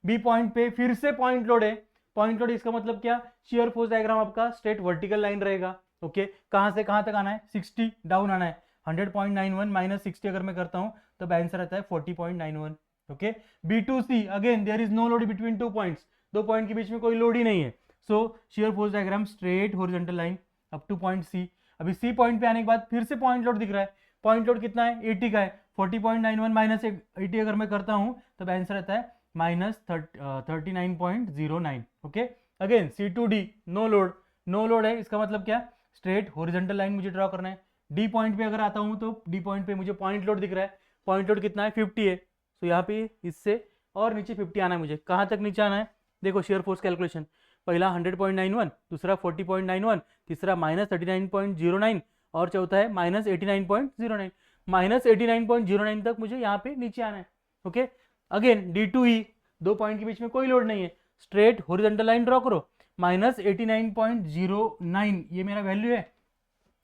B point पे फिर से पॉइंट लोड है। पॉइंट लोड इसका मतलब क्या? शियर फोर्स डायग्राम आपका स्ट्रेट वर्टिकल लाइन रहेगा। ओके, कहां से कहां तक आना है? 60 डाउन आना है। 100.91 -60 अगर मैं करता हूं तब आंसर आता है 40.91। Okay, B2C again there is no load between two points, दो पॉइंट के बीच में कोई लोड ही नहीं है। So shear force diagram straight horizontal line up to point C। अभी C पॉइंट पे आने के बाद फिर से पॉइंट लोड दिख रहा है। पॉइंट लोड कितना है? 80 का है। 40.91 -80 अगर मैं करता हूं तब आंसर आता है -39.09। Okay, again C2D no load, no load है इसका मतलब क्या? स्ट्रेट हॉरिजॉन्टल लाइन मुझे ड्रॉ करना है। D पॉइंट पे अगर आता हूं तो D पॉइंट पे मुझे पॉइंट लोड दिख रहा है। पॉइंट लोड कितना है? 50 है। तो यहाँ पे इससे और नीचे 50 आना है मुझे। कहाँ तक नीचे आना है? देखो शियर फोर्स कैलकुलेशन, पहला 100.91, दूसरा 40.91, तीसरा -39.09 और चौथा है -89.09। -89.09 तक मुझे यहाँ पे नीचे आना है। ओके, अगेन D2E, दो पॉइंट के बीच में कोई लोड नहीं है, स्ट्रेट हॉरिजॉन्टल लाइन ड्रॉ करो। -89.09 ये मेरा वैल्यू है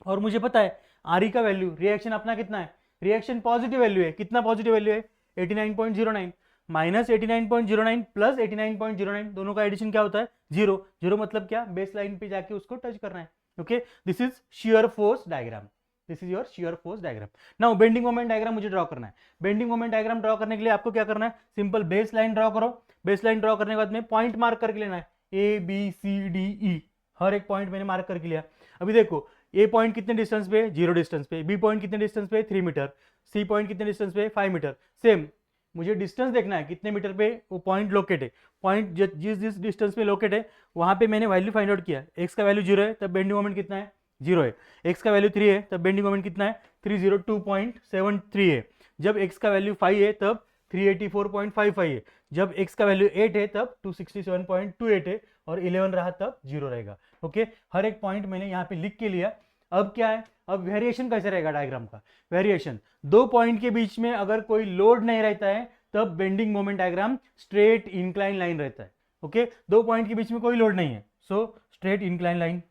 और मुझे पता है RE का वैल्यू, रिएक्शन अपना कितना है? रिएक्शन पॉजिटिव वैल्यू है। कितना पॉजिटिव वैल्यू है? 89.09। -89.09 प्लस 89.09 दोनों का एडिशन क्या होता है? 0। 0 मतलब क्या? बेस लाइन पे जाके उसको टच करना है। Okay, this is shear force diagram, this is your shear force diagram. Now bending moment diagram मुझे ड्रॉ करना है। बेंडिंग मोमेंट डायग्राम ड्रॉ करने के लिए आपको क्या करना है? सिंपल बेस लाइन ड्रॉ करो। बेस लाइन ड्रॉ करने के बाद में पॉइंट मार्क करके लेना है, ABCDE, हर एक पॉइंट मैंने मार्क करके लिया। अभी देखो ए पॉइंट कितने डिस्टेंस पे? 0 डिस्टेंस पे। बी पॉइंट कितने डिस्टेंस पे? 3 मीटर। सी पॉइंट कितने डिस्टेंस पे? 5 मीटर। सेम मुझे डिस्टेंस देखना है कितने मीटर पे वो पॉइंट लोकेट है। पॉइंट जिस डिस्टेंस पे लोकेट है वहां पे मैंने वैल्यू फाइंड आउट किया। एक्स का वैल्यू 0 है तब बेंडिंग मोमेंट कितना है? 0 है। एक्स का वैल्यू 3 है तब बेंडिंग मोमेंट कितना है? 302.73 है। जब एक्स का वैल्यू 5 है तब 384.55 है। जब x का वैल्यू 8 है तब 267.28 है और 11 रहा तब 0 रहेगा। ओके, हर एक पॉइंट मैंने यहाँ पे लिख के लिया। अब क्या है? अब वेरिएशन कैसे रहेगा डायग्राम का? वेरिएशन, दो पॉइंट के बीच में अगर कोई लोड नहीं रहता है तब bending moment diagram straight incline line रहता है। ओके, दो पॉइंट के बीच में कोई लोड नहीं है, सो स्ट्रेट इंक्लाइन लाइन।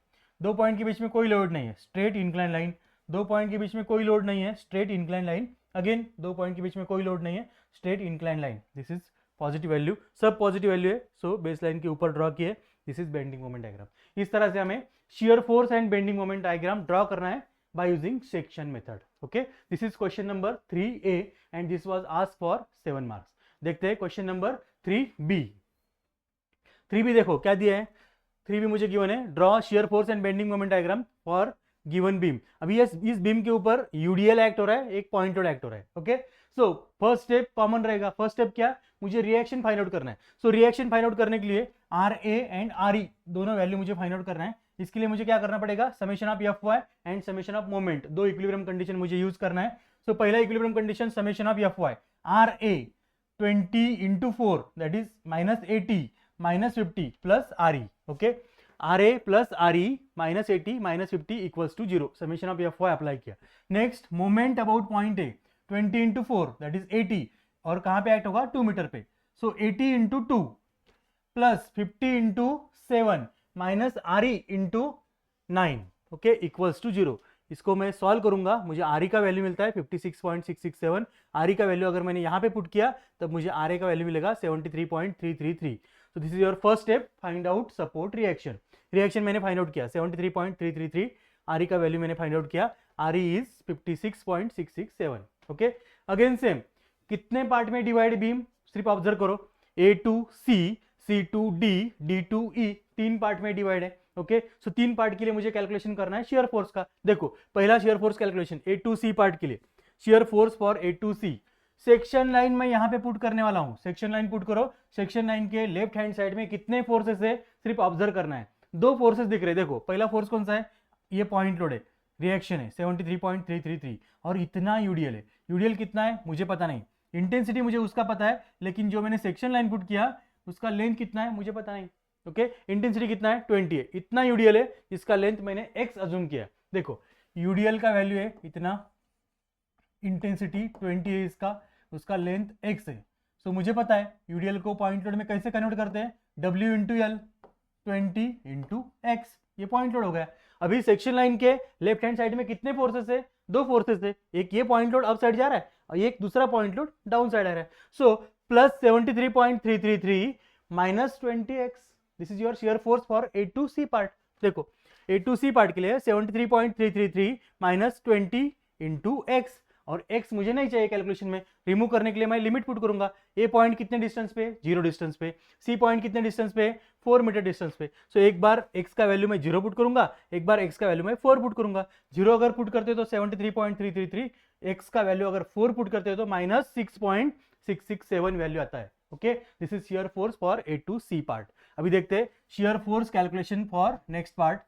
दो पॉइंट के बीच में कोई लोड नहीं है, स्ट्रेट इंक्लाइन लाइन। दो पॉइंट के बीच में कोई लोड नहीं है, स्ट्रेट इंक्लाइन लाइन। अगेन दो पॉइंट के बीच में कोई लोड नहीं है, straight incline line. This is positive value, सब पॉजिटिव वैल्यू है, सो बेस लाइन के ऊपर ड्रॉ किए। This is bending moment diagram. इस तरह से हमें shear force and bending moment diagram draw करना है by using section method. Okay, this is question number 3A and this was asked for 7 marks. देखते हैं क्वेश्चन नंबर 3B। 3B देखो क्या दिया है। 3B मुझे गिवन है, draw shear force and bending moment diagram for given beam. अभी इस बीम के ऊपर UDL एक्ट हो रहा है, एक पॉइंट लोड एक्ट हो रहा है। Okay, so first step common रहेगा। फर्स्ट स्टेप क्या, मुझे रिएक्शन फाइंड आउट करना है। सो रिएक्शन फाइंड आउट करने के लिए R A and R E दोनों वैल्यू मुझे फाइंड आउट करना है। इसके लिए मुझे क्या करना पड़ेगा, summation of F Y and summation of moment, दो इक्विलिब्रियम कंडीशन मुझे यूज करना है। सो पहला equilibrium condition summation of F Y, R A 20 into 4 that is minus 80 minus 50 plus RE, okay, RA plus RE minus 80 minus 50 equals to 0, summation of FY apply किया। Next moment about point A 20 into 4 that is 80 और कहाँ पे एक्ट होगा, 2 मीटर पे। So 80 into 2 plus 50 into 7 minus RE into 9, okay, equals to 0। इसको मैं सॉल्व करूंगा, मुझे आर का वैल्यू मिलता है 56.667। आर का वैल्यू अगर मैंने यहाँ पे पुट किया तब मुझे आर का वैल्यू मिलेगा 73.333। So this is your first step, find out support reaction. Reaction मैंने फाइंड आउट किया 73.333, आर का वैल्यू मैंने फाइंड आउट किया, R is 56.667। Okay, again same, कितने पार्ट में डिवाइड बीम, सिर्फ ऑब्जर्व करो, A to C, C to D, D to E, 3 part में डिवाइड है। ओके, सो 3 पार्ट के लिए मुझे कैलकुलेशन करना है शेयर फोर्स का। देखो पहला shear force calculation A to C part के लिए, shear force for A to C, section line में यहाँ पे पुट करने वाला हूँ। सेक्शन लाइन पुट करो, सेक्शन लाइन के लेफ्ट हैंड साइड में कितने फोर्सेस है सिर्फ ऑब्जर्व करना है। 2 फोर्सेस दिख रहे हैं, देखो पहला फोर्स कौन सा है, ये पॉइंट लोड है, रिएक्शन है 73.333 और इतना यूडीएल है। यूडीएल कितना है मुझे पता नहीं, इंटेंसिटी मुझे उसका पता है, लेकिन जो मैंने सेक्शन लाइन पुट किया उसका लेंथ कितना है मुझे पता नहीं। ओके, इंटेंसिटी कितना है 20 है, इतना यूडीएल है, इसका लेंथ मैंने x अज्यूम किया। देखो यूडीएल का वैल्यू है इतना, इंटेंसिटी 20 है इसका, उसका लेंथ x है। सो मुझे पता है यूडीएल को पॉइंट लोड में कैसे कन्वर्ट करते हैं, W into L, 20 into x, ये पॉइंट लोड हो गया। अभी सेक्शन लाइन के लेफ्ट हैंड साइड में कितने फोर्सेस है, 2 फोर्सेस है, एक ये पॉइंट लोड अप साइड जा रहा है और एक दूसरा पॉइंट लोड डाउन साइड आ रहा है। So plus 73.333 minus 20x, this is your shear force for A to C part. देखो ए टू सी पार्ट के लिए 73.333 माइनस 20 इंटू एक्स, और x मुझे नहीं चाहिए कैलकुलेशन में, रिमूव करने के लिए मैं लिमिट पुट करूंगा। ए पॉइंट कितने डिस्टेंस पे, 0 डिस्टेंस पे, सी पॉइंट कितने डिस्टेंस पे, 4 मीटर डिस्टेंस पे। सो एक बार x का वैल्यू मैं 0 पुट करूंगा, एक बार x का वैल्यू मैं 4 पुट करूंगा। 0 अगर पुट करते हो तो 73.333, x का वैल्यू अगर 4 पुट करते हो तो माइनस 6.667 वैल्यू आता है। Okay, this is shear force for A to C part. अभी देखते हैं shear force calculation for next part.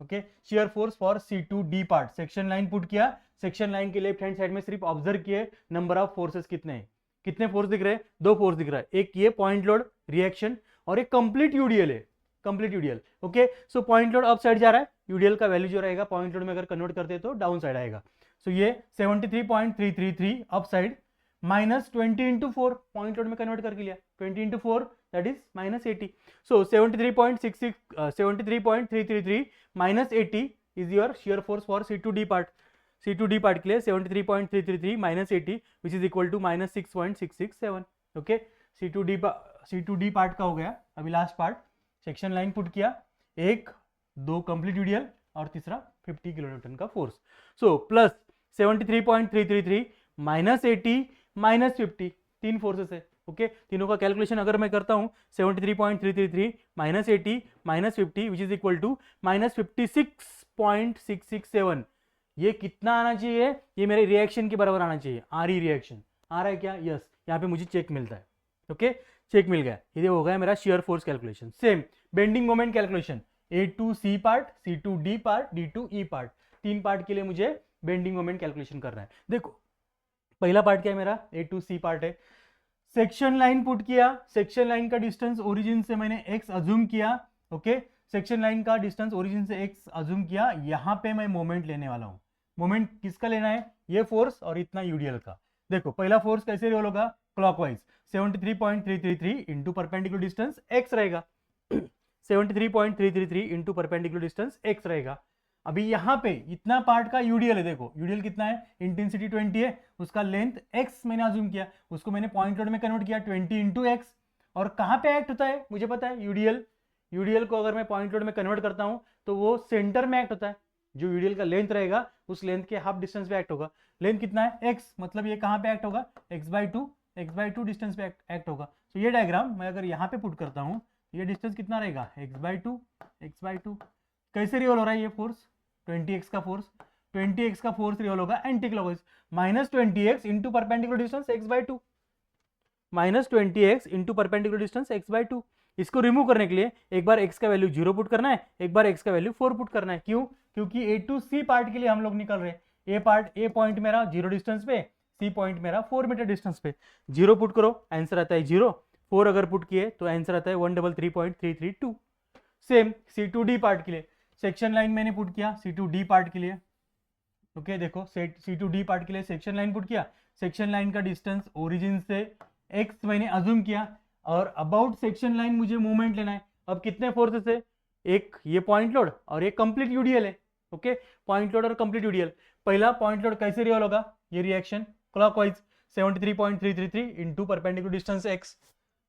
Okay, shear force for C to D part, section line put किया, सेक्शन लाइन के लेफ्ट हैंड साइड में सिर्फ ऑब्जर्व किए नंबर ऑफ फोर्सेस कितने हैं, कितने फोर्स दिख रहे हैं, 2 फोर्स दिख रहा है, एक ये पॉइंट लोड रिएक्शन और एक कंप्लीट यूडीएल है, complete UDL. Okay, so point load up side जा रहा है, यूडीएल का वैल्यू जो रहेगा पॉइंट लोड में अगर कन्वर्ट करते हैं तो डाउन साइड आएगा। सो ये 73.333 up side minus 20 into 4, point load में कन्वर्ट करके लिया, 20 into 4 that is minus 80। So 73.333 minus 80 is your shear force for C to D part. C to D part के लिए 73.333 minus 80 which is equal to minus 6.667। Okay, C to D part का हो गया। अभी last part, section line put किया, 1 2 कंप्लीट यूडीएल और तीसरा 50 किलो न्यूटन का force. So plus 73.333 minus 80 minus 50, 3 forces है। ओके, तीनों का कैलकुलेशन अगर मैं करता हूं 73.333 minus 80 minus 50 which is equal to minus 56.667। ये कितना आना चाहिए, ये मेरे रिएक्शन के बराबर आना चाहिए। आर ई रिएक्शन आ रहा है क्या, यस, यहाँ पे मुझे चेक मिलता है। ओके, चेक मिल गया, ये हो गया मेरा shear force calculation. Same bending moment calculation, A to C part, C to D part, D to E part, 3 part के लिए मुझे बेंडिंग मोमेंट कैलकुलेशन करना है। देखो पहला पार्ट क्या है मेरा, ए टू सी पार्ट है, सेक्शन लाइन पुट किया, सेक्शन लाइन का डिस्टेंस ओरिजिन से मैंने x अज्यूम किया। ओके, सेक्शन लाइन का डिस्टेंस ओरिजिन से x अज्यूम किया, यहां पे मैं मोमेंट लेने वाला हूं। मोमेंट किसका लेना है, ये फोर्स और इतना यूडीएल का। देखो पहला फोर्स कैसे रोल होगा, clockwise 73.333 into perpendicular distance x रहेगा, 73.333 इंटू परपेंडिकुलर डिस्टेंस x रहेगा। अभी यहाँ पे इतना पार्ट का यूडीएल है, देखो यूडीएल कितना है, इंटेंसिटी 20 है, उसका लेंथ x मैंने अज्यूम किया, उसको मैंने पॉइंट लोड में कन्वर्ट किया 20 इंटू एक्स। और कहाँ पे एक्ट होता है मुझे पता है, यूडीएल को अगर मैं पॉइंट लोड में कन्वर्ट करता हूँ तो वो सेंटर में एक्ट होता है, जो यूडीएल का लेंथ रहेगा उस लेंथ के हाफ डिस्टेंस पे एक्ट होगा। लेंथ कितना है x, मतलब ये कहाँ पे एक्ट होगा, x/2 डिस्टेंस पे एक्ट होगा। तो ये डायग्राम मैं अगर यहाँ पे पुट करता हूँ, ये डिस्टेंस कितना रहेगा, x/2 कैसे रिवॉल्व हो रहा है ये फोर्स, 20x का फोर्स, 20x का फोर्स रिवॉल्व होगा anti clockwise, -20x into perpendicular distance x/2, -20x into perpendicular distance x/2। इसको रिमूव करने के लिए एक बार x का वैल्यू 0 पुट करना है, एक बार x का वैल्यू 4 पुट करना है। क्यों? क्योंकि A टू C पार्ट के लिए हम लोग निकल रहे हैं। A पॉइंट मेरा 0 डिस्टेंस पे, C पॉइंट मेरा 4 मीटर डिस्टेंस पे। 0 पुट करो, आंसर आता है 0। 4 अगर पुट किए तो आंसर आता है 133.332। सेम C2D पार्ट के लिए सेक्शन लाइन मैंने पुट किया C2D पार्ट के लिए। ओके देखो C2D पार्ट के लिए सेक्शन लाइन पुट किया। सेक्शन लाइन का डिस्टेंस ओरिजिन से x मैंने अज्यूम किया और अबाउट सेक्शन लाइन मुझे मूवमेंट लेना है। अब कितने फोर्सेस है? एक ये पॉइंट लोड और एक कंप्लीट यूडीएल है। ओके, पॉइंट लोड और कंप्लीट यूडीएल। पहला पॉइंट लोड कैसे रिवॉल्व होगा? ये reaction clockwise 73.333 into perpendicular distance x।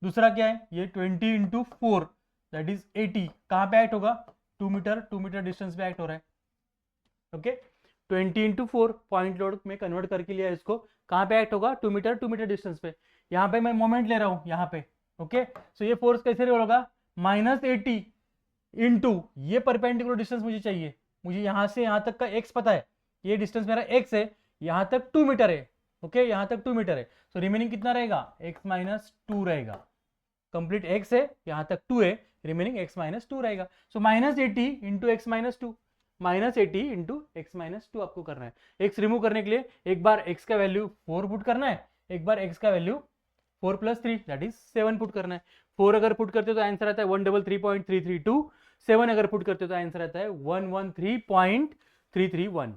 दूसरा क्या है? ये 20 इंटू 4 दैट इज 80। कहाँ पे एक्ट होगा? 2 मीटर डिस्टेंस पे एक्ट हो रहा है। ओके, 20 इंटू 4 पॉइंट लोड में कन्वर्ट करके लिया इसको। कहाँ पे एक्ट होगा? 2 मीटर डिस्टेंस पे। यहाँ पे मैं मोमेंट ले रहा हूँ यहाँ पे। ओके, सो ये फोर्स कैसे रिवॉल्व होगा? -80 इंटू ये परपेंडिकुलर डिस्टेंस मुझे चाहिए। मुझे यहाँ से यहाँ तक का x पता है, ये डिस्टेंस मेरा x है, यहाँ तक 2 मीटर है। ओके, यहाँ तक 2 मीटर है। सो रिमेनिंग कितना रहेगा? x - 2 रहेगा। कंप्लीट x है, यहाँ तक 2 है, रिमेनिंग x - 2 रहेगा। सो -80 इंटू x - 2, -80 इंटू x - 2 आपको करना है। x रिमूव करने के लिए एक बार x का वैल्यू 4 पुट करना है, एक बार x का वैल्यू 4 + 3 दैट इज 7 पुट करना है। 4 अगर पुट करते हो तो आंसर आता है 133.332। 7 अगर पुट करते हो तो आंसर आता है 113.331।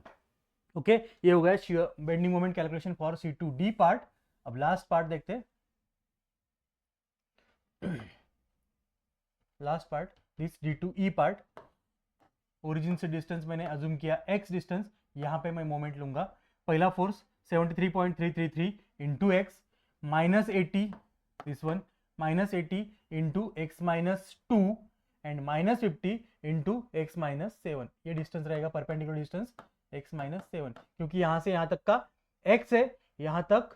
ओके, ये हो गया shear bending moment calculation for C2D part. अब लास्ट पार्ट देखते हैं। Last part this D2E part. Origin से डिस्टेंस मैंने अज्यूम किया x डिस्टेंस, यहाँ पे मैं मोमेंट लूंगा। पहला force 73.333 into x -80 this one, -80 into x - 2 and -50 into x - 7। ये डिस्टेंस रहेगा परपेंडिकुलर डिस्टेंस x - 7, क्योंकि यहाँ से यहाँ तक का x है, यहाँ तक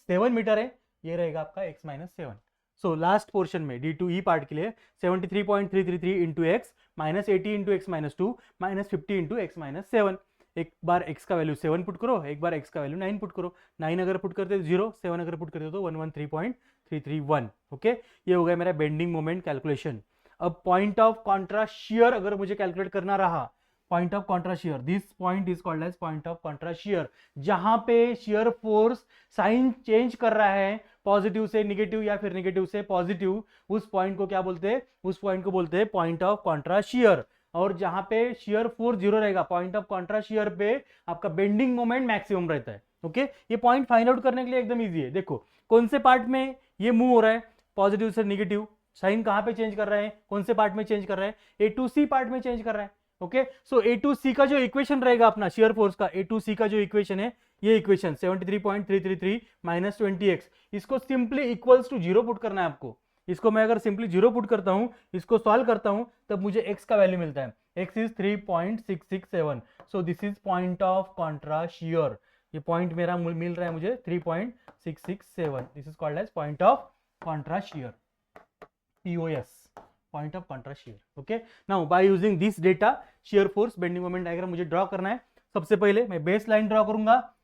7 मीटर है, ये रहेगा आपका x - 7। सो लास्ट पोर्शन में D2E पार्ट के लिए 73.333 into x -80 into x - 2 -50 into x - 7। एक बार x का वैल्यू 7 पुट करो, एक बार x का वैल्यू 9 पुट करो। 9 अगर पुट करते तो 0, 7 अगर पुट करते तो 113.331। ओके, ये हो गया मेरा बेंडिंग मोमेंट कैलकुलेशन। अब पॉइंट ऑफ कॉन्ट्रास्ट शियर अगर मुझे कैलकुलेट करना रहा, point of contraflexure, this point is called as point of contraflexure. जहां पे शियर फोर्स साइन चेंज कर रहा है, पॉजिटिव से निगेटिव या फिर निगेटिव से पॉजिटिव, उस पॉइंट को क्या बोलते हैं? उस पॉइंट को बोलते हैं पॉइंट ऑफ कॉन्ट्रास्ट शियर। और जहां पे शियर फोर्स 0 रहेगा, पॉइंट ऑफ कॉन्ट्रास्ट शियर पे आपका बेंडिंग मोमेंट मैक्सिमम रहता है। ओके, ये पॉइंट फाइंड आउट करने के लिए एकदम इजी है। देखो कौन से पार्ट में ये मूव हो रहा है, पॉजिटिव से निगेटिव, साइन कहां पे चेंज कर रहा है, कौन से पार्ट में चेंज कर रहा है? A to C पार्ट में चेंज कर रहा है। Okay, so A to C का जो इक्वेशन रहेगा अपना शियर फोर्स का, A to C का जो इक्वेशन है, ये इक्वेशन 73.333 - 20x, इसको सिंपली इक्वल्स टू 0 पुट करना है आपको। इसको मैं अगर सिंपली 0 पुट करता हूं, इसको सॉल्व करता हूं, तब मुझे x का वैल्यू मिलता है। x is 3.667। So this is point of contraflexure. ये पॉइंट मेरा मिल रहा है मुझे 3.667। This is called as point of contraflexure, POS, point of contraflexure. Okay, now by using this data shear force bending moment diagram मुझे ड्रॉ करना है। सबसे पहले मैं बेस लाइन ड्रॉ करूंगा।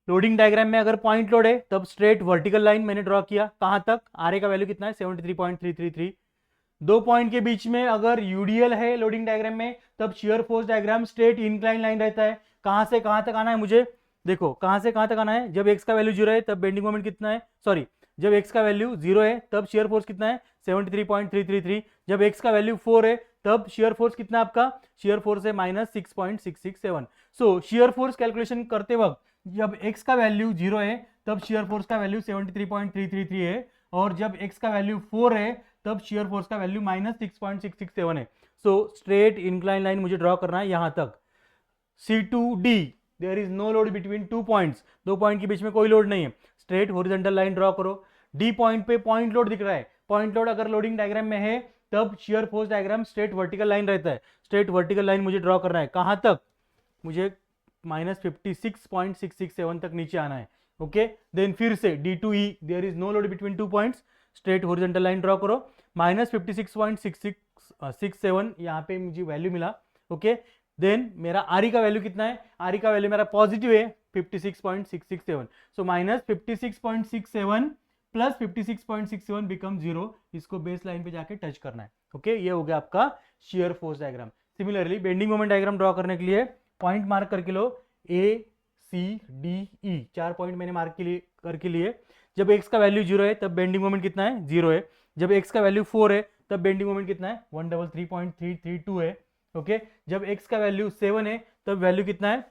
लोडिंग डायग्राम में अगर पॉइंट लोड है तब स्ट्रेट वर्टिकल लाइन मैंने ड्रॉ किया। कहां तक? RA का वैल्यू कितना है? 73.333। दो पॉइंट के बीच में अगर यूडीएल है लोडिंग डायग्राम में, तब shear force diagram straight incline line रहता है। कहां से कहां तक आना है मुझे? देखो कहां से कहां तक आना है। जब x का वैल्यू 0 है तब बेंडिंग मोमेंट कितना है? सॉरी, जब x का वैल्यू 0 है तब शियर फोर्स कितना है? 73.333। जब x का वैल्यू 4 है तब शियर फोर्स कितना है आपका? शियर फोर्स है -6.667। सो शियर फोर्स कैलकुलेशन करते वक्त जब x का वैल्यू 0 है तब शियर फोर्स का वैल्यू 73.333 है, और जब x का वैल्यू 4 है तब शियर फोर्स का वैल्यू -6.667 है। सो स्ट्रेट इंक्लाइन लाइन मुझे ड्रॉ करना है यहां तक। C2D, there is no load between 2 points, दो पॉइंट के बीच में कोई लोड नहीं है। स्ट्रेट हॉरिजॉन्टल लाइन ड्रॉ करो। D पॉइंट पे पॉइंट लोड दिख रहा है। पॉइंट लोड अगर लोडिंग डायग्राम में है तब shear force diagram straight vertical line रहता है। स्ट्रेट वर्टिकल लाइन मुझे ड्रॉ करना है। कहां तक? मुझे -56.667 तक नीचे आना है। ओके, देन फिर से D2E, there is no load between 2 points, straight horizontal line draw करो। -56.667 यहाँ पे मुझे वैल्यू मिला। ओके, देन मेरा आर का वैल्यू कितना है, आर का वैल्यू मेरा पॉजिटिव है 56.667, सो माइनस 56.67 प्लस 56.67 बिकम 0, इसको बेस लाइन पे जाके टच करना है। ओके, ये हो गया आपका shear force diagram. Similarly bending moment diagram draw करने के लिए पॉइंट मार्क करके लो, ए सी डी ई, 4 पॉइंट मैंने मार्क करके लिए। जब x का वैल्यू 0 है तब बेंडिंग मोमेंट कितना है, 0 है। जब x का वैल्यू 4 है तब बेंडिंग मोमेंट कितना है, 133.332 है। ओके, जब x का वैल्यू 7 है तब वैल्यू कितना है,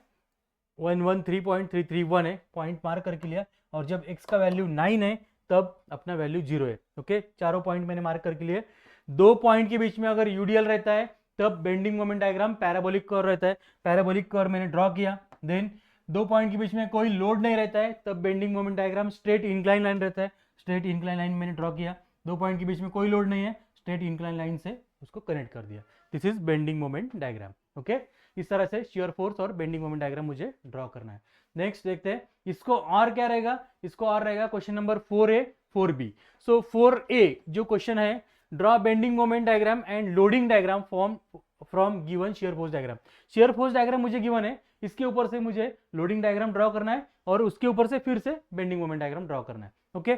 113.331 है, पॉइंट मार्क करके लिया। और जब x का वैल्यू 9 है तब अपना वैल्यू 0 है। ओके, चारों पॉइंट मैंने मार्क करके लिए। 2 पॉइंट के बीच में अगर यूडीएल रहता है तब bending moment diagram parabolic curve रहता है, पैराबोलिक कर्व मैंने ड्रॉ किया। देन 2 पॉइंट के बीच में कोई लोड नहीं रहता है तब bending moment diagram straight incline line रहता है, स्ट्रेट इंक्लाइन लाइन मैंने ड्रॉ किया। 2 पॉइंट के बीच में कोई लोड नहीं है, स्ट्रेट इंक्लाइन लाइन से उसको कनेक्ट कर दिया। This is bending moment diagram. Okay, इस तरह से शियर फोर्स और बेंडिंग मोमेंट डायग्राम मुझे ड्रॉ करना है। नेक्स्ट देखते हैं इसको और क्या रहेगा, इसको और रहेगा क्वेश्चन नंबर 4A 4B। सो 4A जो क्वेश्चन है, draw bending moment diagram and loading diagram from given shear force diagram. Shear force diagram मुझे गिवन है, इसके ऊपर से मुझे लोडिंग डायग्राम ड्रॉ करना है और उसके ऊपर से फिर से बेंडिंग मोमेंट डायग्राम ड्रॉ करना है। ओके,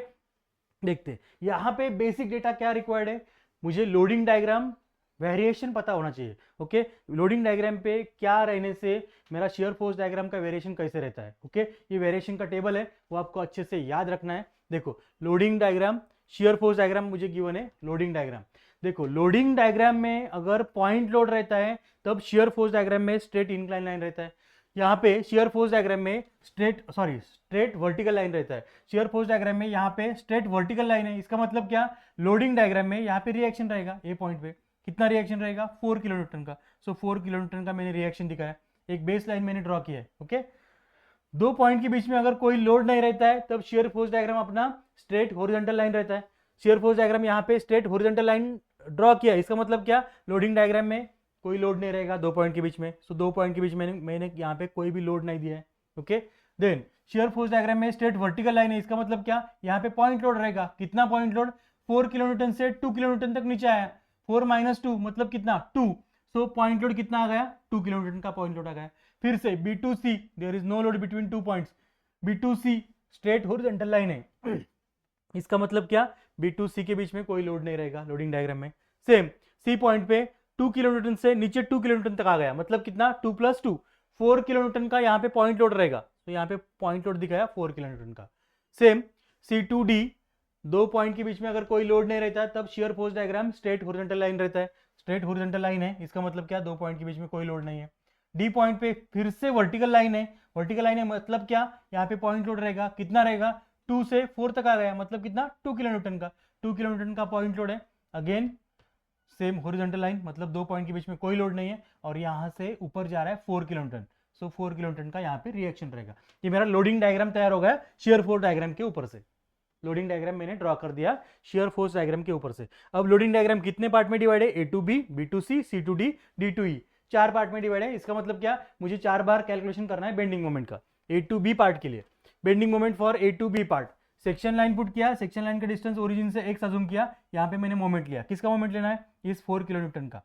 देखते हैं यहाँ पे बेसिक डेटा क्या रिक्वायर्ड है, मुझे लोडिंग डायग्राम वेरिएशन पता होना चाहिए। ओके, लोडिंग डायग्राम पे क्या रहने से मेरा शियर फोर्स डायग्राम का वेरिएशन कैसे रहता है। ओके, ये वेरिएशन का टेबल है, वो आपको अच्छे से याद रखना है। देखो loading diagram, shear force diagram मुझे गिवन है, लोडिंग डायग्राम। देखो लोडिंग डायग्राम में अगर पॉइंट लोड रहता है तब शियर फोर्स डायग्राम में स्ट्रेट इंक्लाइन लाइन रहता है। यहाँ पे शियर फोर्स डायग्राम में स्ट्रेट वर्टिकल लाइन रहता है। शियर फोर्स डायग्राम में यहाँ पे स्ट्रेट वर्टिकल लाइन है, इसका मतलब क्या, लोडिंग डायग्राम में यहाँ पे रिएक्शन रहेगा, ए पॉइंट पे कितना रिएक्शन रहेगा, 4 किलो न्यूटन का। सो 4 किलो न्यूटन का मैंने रिएक्शन दिखाया, एक बेस लाइन मैंने ड्रॉ किया है। ओके, 2 पॉइंट के बीच में अगर कोई लोड नहीं रहता है तब शियर फोर्स डायग्राम अपना स्ट्रेट हॉरिजॉन्टल लाइन रहता है। शियर फोर्स डायग्राम यहाँ पे स्ट्रेट हॉरिजॉन्टल लाइन ड्रॉ किया, इसका मतलब क्या, लोडिंग डायग्राम में कोई लोड नहीं रहेगा 2 पॉइंट के बीच में। सो 2 पॉइंट के बीच में मैंने यहाँ पे कोई भी लोड नहीं दिया है। Okay, then shear force diagram में स्ट्रेट वर्टिकल लाइन है, इसका मतलब क्या, यहाँ पे पॉइंट लोड रहेगा, कितना पॉइंट लोड, 4 किलो न्यूटन से 2 किलो न्यूटन तक नीचे आया, 4 - 2 मतलब कितना, 2। सो पॉइंट लोड कितना आ गया, 2 किलो न्यूटन का पॉइंट लोड आ गया। फिर से B2C, there is no load between 2 points, B2C straight horizontal line है, इसका मतलब क्या, B2C के बीच में कोई लोड नहीं रहेगा लोडिंग डायग्राम में। सेम C पॉइंट पे 2 किलो न्यूटन से नीचे 2 किलो न्यूटन तक आ गया, मतलब कितना, 2 + 2 4 किलो न्यूटन का यहाँ पे पॉइंट लोड रहेगा, तो यहाँ पे पॉइंट लोड दिखाया 4 किलो न्यूटन का। सेम C2D, 2 पॉइंट के बीच में अगर कोई लोड नहीं रहता तब shear force diagram straight horizontal line रहता है, स्ट्रेट हॉरिजॉन्टल लाइन है, इसका मतलब क्या, 2 पॉइंट के बीच में कोई लोड नहीं है। D पॉइंट पे फिर से वर्टिकल लाइन है, वर्टिकल लाइन है मतलब क्या, यहाँ पे पॉइंट लोड रहेगा, कितना रहेगा, 2 से 4 तक आ गया, मतलब कितना, 2 किलो न्यूटन का, 2 किलो न्यूटन का पॉइंट लोड है। अगेन सेम हॉरिजॉन्टल लाइन, मतलब 2 पॉइंट के बीच में कोई लोड नहीं है और यहाँ से ऊपर जा रहा है 4 किलो न्यूटन। सो 4 किलो न्यूटन का यहाँ पे रिएक्शन रहेगा। ये मेरा लोडिंग डायग्राम तैयार हो गया शियर फोर्स डायग्राम के ऊपर से। लोडिंग डायग्राम मैंने ड्रॉ कर दिया शियर फोर्स डायग्राम के ऊपर से। अब लोडिंग डायग्राम कितने पार्ट में डिवाइड है, A2B, B2C, C2D, D2E, 4 part में डिवाइड है। इसका मतलब क्या, मुझे 4 बार कैलकुलेशन करना है बेंडिंग मोमेंट का A2B पार्ट के लिए। Bending moment for A2B part, section line put किया, सेक्शन लाइन का डिस्टेंस ओरिजिन से x अज्यूम किया, यहाँ पे मैंने मोमेंट लिया, किसका मोमेंट लेना है, इस 4 किलो न्यूटन का।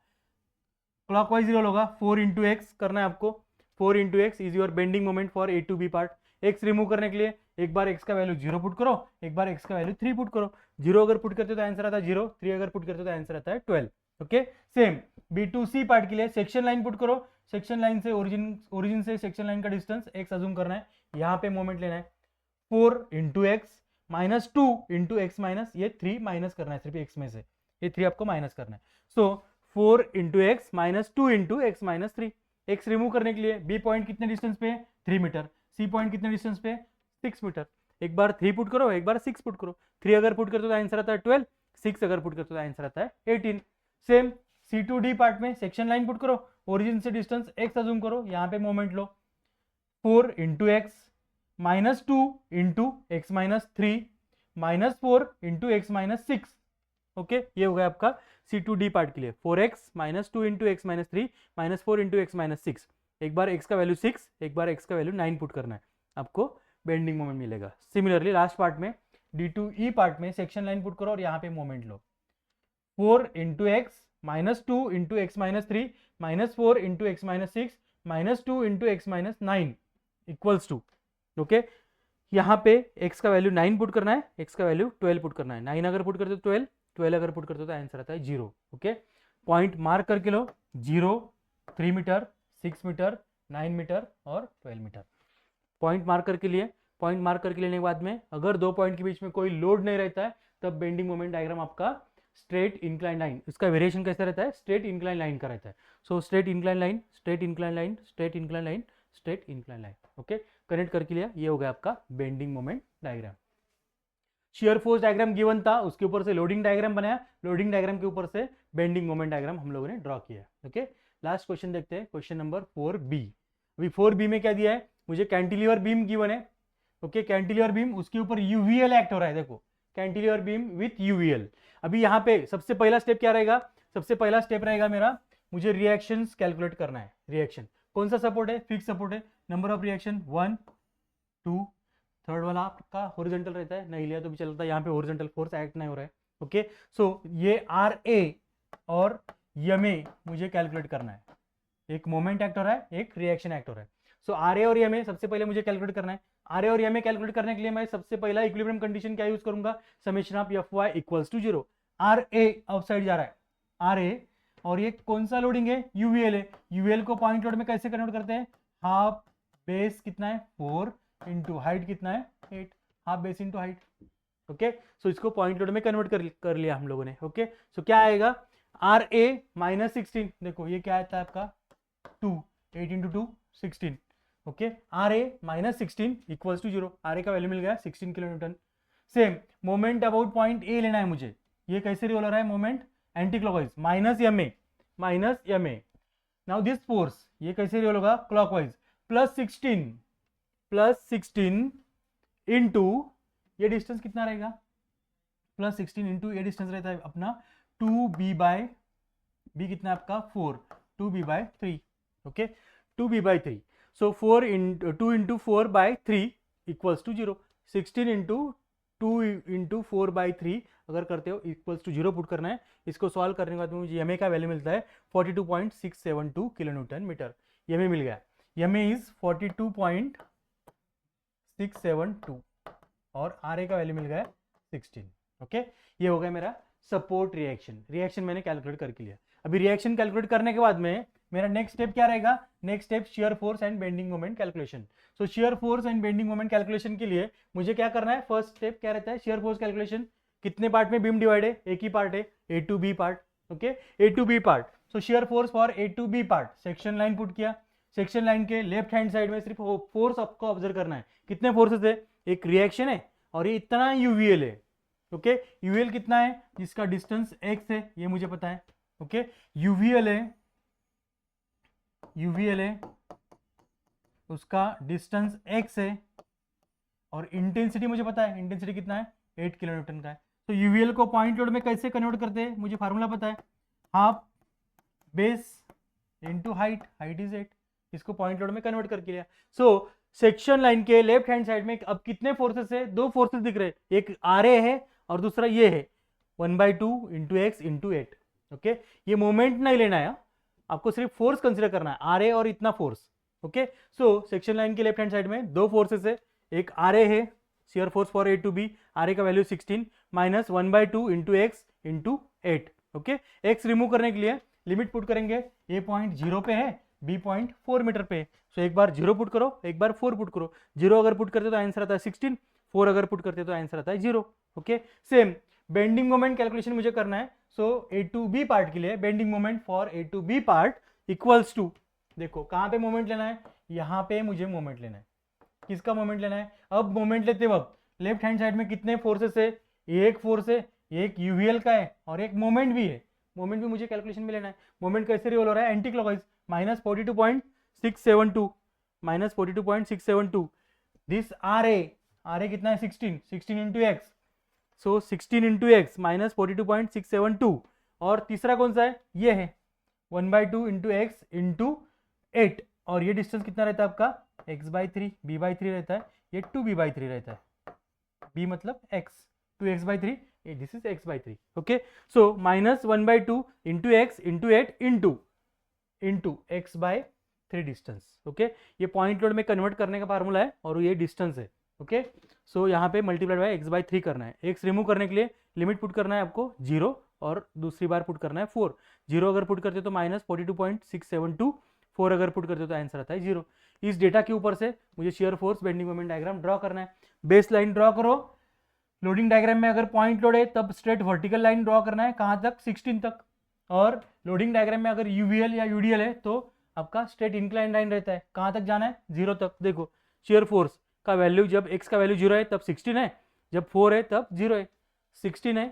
क्लॉकवाइज रोल होगा, 4 × x करना है आपको, 4 × x is your bending moment for A2B part. x remove करने के लिए एक बार x का वैल्यू 0 पुट करो, एक बार x का वैल्यू 3 पुट करो। 0 अगर पुट करते हो तो आंसर आता है 0, 3 अगर पुट करते हो तो आंसर आता है 12। ओके, सेम B2C पार्ट के लिए सेक्शन लाइन पुट करो, सेक्शन लाइन से ओरिजिन से सेक्शन लाइन का डिस्टेंस x अज्यूम करना है, यहाँ पे मोमेंट लेना है, 4 × x -2 × x माइनस, ये 3 माइनस करना है सिर्फ x में से, ये 3 आपको माइनस करना है। सो 4 × x -2 × x - 3। x रिमूव करने के लिए b पॉइंट कितने डिस्टेंस पे है, 3 मीटर, c पॉइंट कितने डिस्टेंस पे है, 6 मीटर। एक बार 3 पुट करो, एक बार 6 पुट करो, 3 अगर पुट करते हो तो आंसर आता है 12, 6 अगर पुट करते हो तो आंसर आता है 18। सेम C2D पार्ट में सेक्शन लाइन पुट करो, ओरिजिन से डिस्टेंस x अज्यूम करो, यहाँ पे मोमेंट लो, 4 × x -2 × x - 3 -4 × x - 6। ओके, ये हो गया आपका C2D पार्ट के लिए, 4x -2 × x - 3 -4 × x - 6। एक बार x का वैल्यू 6, एक बार x का वैल्यू 9 पुट करना है, आपको बेंडिंग मोमेंट मिलेगा। सिमिलरली लास्ट पार्ट में D2E पार्ट में सेक्शन लाइन पुट करो और यहाँ पे मोमेंट लो, 4 × x -2 into X minus 3 -4 into X minus 6 -2 into X minus 9 equals to, okay, यहाँ पे x का वैल्यू 9 पुट करना है, x का वैल्यू 12 पुट करना है। 9 अगर पुट करते तो 12, 12 अगर पुट करते तो आंसर आता है 0। ओके, पॉइंट मार्क करके लो, 0, 3 मीटर, 6 मीटर, 9 मीटर और 12 मीटर। पॉइंट मार्क करके लिए, पॉइंट मार्क करके लेने के बाद में अगर दो पॉइंट के बीच में कोई लोड नहीं रहता है तब बेंडिंग मोमेंट डायग्राम आपका स्ट्रेट इंक्लाइन लाइन, इसका वेरिएशन कैसा रहता है, स्ट्रेट इंक्लाइन लाइन का रहता है। So straight incline line, straight incline line, straight incline line, straight incline line. Okay, connect करके लिया, ये हो गया आपका bending moment diagram. Shear force diagram given था, उसके ऊपर से लोडिंग डायग्राम बनाया, लोडिंग डायग्राम के ऊपर से बेंडिंग मोमेंट डायग्राम हम लोगों ने ड्रॉ किया। ओके, लास्ट क्वेश्चन देखते हैं, क्वेश्चन नंबर 4b। अभी 4b में क्या दिया है मुझे, कैंटिलीवर बीम गिवन है। ओके, कैंटिलीवर बीम, उसके ऊपर यूवीएल एक्ट हो रहा है, देखो कैंटिलीवर बीम विथ यूवीएल। अभी यहाँ पे सबसे पहला स्टेप क्या रहेगा, सबसे पहला स्टेप रहेगा मेरा, मुझे रिएक्शंस कैलकुलेट करना है। रिएक्शन कौन सा सपोर्ट है, फिक्स सपोर्ट है, नंबर ऑफ रिएक्शन 1 2, थर्ड वाला आपका हॉरिजॉन्टल रहता है, नहीं लिया तो भी चलता है, यहाँ पे हॉरिजॉन्टल फोर्स एक्ट नहीं हो रहा है। ओके, सो ये RA और MA मुझे कैलकुलेट करना है, एक मोमेंट एक्ट हो रहा है, एक रिएक्शन एक्ट हो रहा है। सो RA और MA सबसे पहले मुझे कैलकुलेट करना है। RA और MA कैलकुलेट करने के लिए मैं सबसे पहला इक्विलिब्रियम कंडीशन क्या यूज करूंगा, summation of Fy equals to 0। RA outside जा रहा है, RA, और ये कौन सा लोडिंग है, यूवीएल है। यूवीएल को पॉइंट लोड में कैसे कन्वर्ट करते हैं, हाफ बेस कितना है 4 इंटू हाइट कितना है 8, half base into height. Okay, so इसको पॉइंट लोड में कन्वर्ट कर लिया हम लोगों ने। ओके, सो क्या आएगा, RA माइनस 16, देखो ये क्या आता है आपका 2, 8 into 2 16। Okay, RA minus 16 equals to 0, RA का वैल्यू मिल गया 16 kilo newton. Same moment about point A लेना है मुझे, ये कैसे रिवॉल्व हो रहा है, moment anti clockwise minus MA। Now this force ये कैसे रिवॉल्व होगा, क्लॉकवाइज, प्लस 16 इंटू ये डिस्टेंस कितना रहेगा, प्लस 16 इंटू ये डिस्टेंस रहता है अपना 2b बाय b कितना है आपका 4, 2b by 3। Okay, 2b by 3, so 2 into 4 by 3 equals to 0। 16 into 2 into 4 by 3 अगर करते हो इक्वल्स टू 0 पुट करना है। इसको सॉल्व करने के बाद मुझे MA का वैल्यू मिलता है 42.672 किलो न्यूटन मीटर। MA मिल गया, MA इज 42.672 और RA का वैल्यू मिल गया 16। ओके, ये हो गया मेरा सपोर्ट रिएक्शन मैंने कैलकुलेट करके लिया। अभी रिएक्शन कैलकुलेट करने के बाद में मेरा नेक्स्ट स्टेप क्या रहेगा, next step shear force and bending moment calculation. So shear force and bending moment calculation के लिए मुझे क्या करना है, फर्स्ट स्टेप क्या रहता है, शियर फोर्स कैलकुलेशन। कितने पार्ट में बीम डिवाइड है, एक ही पार्ट है, A to B part. Okay, A to B part, so shear force for A to B part, section line put किया। सेक्शन लाइन के लेफ्ट हैंड साइड में सिर्फ फोर्स आपको ऑब्जर्व करना है, कितने फोर्सेस है, एक रिएक्शन है और ये इतना यूवीएल है। ओके, यूवीएल कितना है, जिसका डिस्टेंस x है, ये मुझे पता है। ओके, यूवीएल है उसका डिस्टेंस x है और इंटेंसिटी मुझे पता है, इंटेंसिटी कितना है 8 किलो न्यूटन का है। तो यूवीएल को पॉइंट लोड में कैसे कन्वर्ट करते हैं, मुझे फार्मूला पता है, half base into height, height is 8, इसको पॉइंट लोड में कन्वर्ट करके लिया। सो सेक्शन लाइन के लेफ्ट हैंड साइड में अब कितने फोर्सेस है, दो फोर्सेस दिख रहे हैं, एक RA है और दूसरा ये है 1/2 इंटू एक्स इंटू 8। ओके, ये मोमेंट नहीं लेना है, आपको सिर्फ फोर्स कंसिडर करना है, RA और इतना force. Okay, so section line के लेफ्ट हैंड साइड में दो फोर्सेस है, एक RA है, shear force for A to B, RA का value 16 minus 1/2 into x into 8। Okay, x remove करने के लिए लिमिट पुट करेंगे, A पॉइंट 0 पे है, B पॉइंट 4 मीटर पे है। सो एक बार 0 पुट करो, एक बार 4 पुट करो। 0 अगर पुट करते तो आंसर आता है 16, 4 अगर पुट करते तो आंसर आता है 0। Okay, same bending moment calculation मुझे करना है। So A to B part के लिए bending moment for A to B part equals to, देखो कहाँ पे मोमेंट लेना है, यहाँ पे मुझे मोमेंट लेना है। किसका मोमेंट लेना है, अब मोमेंट लेते वक्त लेफ्ट हैंड साइड में कितने फोर्सेस है, एक फोर्स है, एक यूवीएल का है और एक मोमेंट भी है, मोमेंट भी मुझे कैलकुलेशन में लेना है। मोमेंट कैसे रिवॉल्व हो रहा है, anti clockwise, minus 42.672 this RA कितना है 16 इंटू एक्स, सो 16 इंटू एक्स माइनस 42.672 और तीसरा कौन सा है, ये है 1/2 इंटू एक्स इंटू 8 और ये डिस्टेंस कितना रहता है आपका x/3, b/3 रहता है, ये 2b/3 रहता है, b मतलब x, 2x/3 this is x by 3. Okay, so -1/2 into x into 8 into x by 3 distance. Okay, ये पॉइंट लोड में कन्वर्ट करने का फार्मूला है और ये डिस्टेंस है. ओके, सो यहाँ पे मल्टीप्लाइड बाय x by 3 करना है. x रिमूव करने के लिए लिमिट पुट करना है आपको 0 और दूसरी बार पुट करना है 4. 0 अगर पुट करते तो -42.672, 4 अगर पुट करते तो आंसर आता है 0. इस डेटा के ऊपर से मुझे shear force bending moment diagram draw करना है. बेस लाइन ड्रॉ करो. लोडिंग डायग्राम में अगर पॉइंट लोड है तब स्ट्रेट वर्टिकल लाइन ड्रॉ करना है. कहाँ तक? 16 तक. और लोडिंग डायग्राम में अगर यूवीएल या यूडीएल है तो आपका स्ट्रेट इंक्लाइन लाइन रहता है. कहाँ तक जाना है? 0 तक. देखो शियर फोर्स का वैल्यू, जब x का वैल्यू 0 है तब 16 है, जब 4 है तब 0 है. 16 है,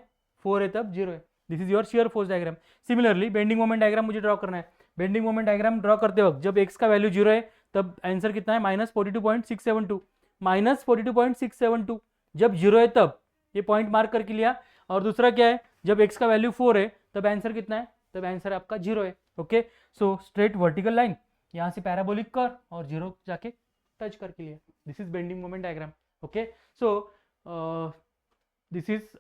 4 है तब 0 है. This is your shear force diagram. Similarly bending moment diagram मुझे ड्रॉ करना है. बेंडिंग मोमेंट डायग्राम ड्रॉ करते वक्त जब x का वैल्यू 0 है तब आंसर कितना है? -42.672. -42.672 जब 0 है तब ये पॉइंट मार्क करके लिया. और दूसरा क्या है? जब x का वैल्यू 4 है तब आंसर कितना है? तब आंसर आपका 0 है. Okay, so straight vertical line यहाँ से पैराबोलिक कर और 0 जाके टच करके लिया. This is bending moment diagram. Okay, so this is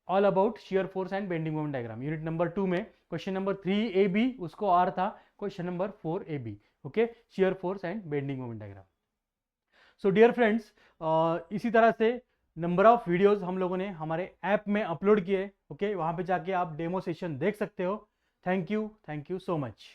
all about shear force and bending moment diagram. Unit number 2 में क्वेश्चन नंबर 3AB उसको R था, question number 4AB. Okay, shear force and bending moment diagram. So dear friends, इसी तरह से नंबर ऑफ वीडियोस हम लोगों ने हमारे ऐप में अपलोड किए. ओके, वहाँ पे जाके आप डेमो सेशन देख सकते हो. Thank you so much.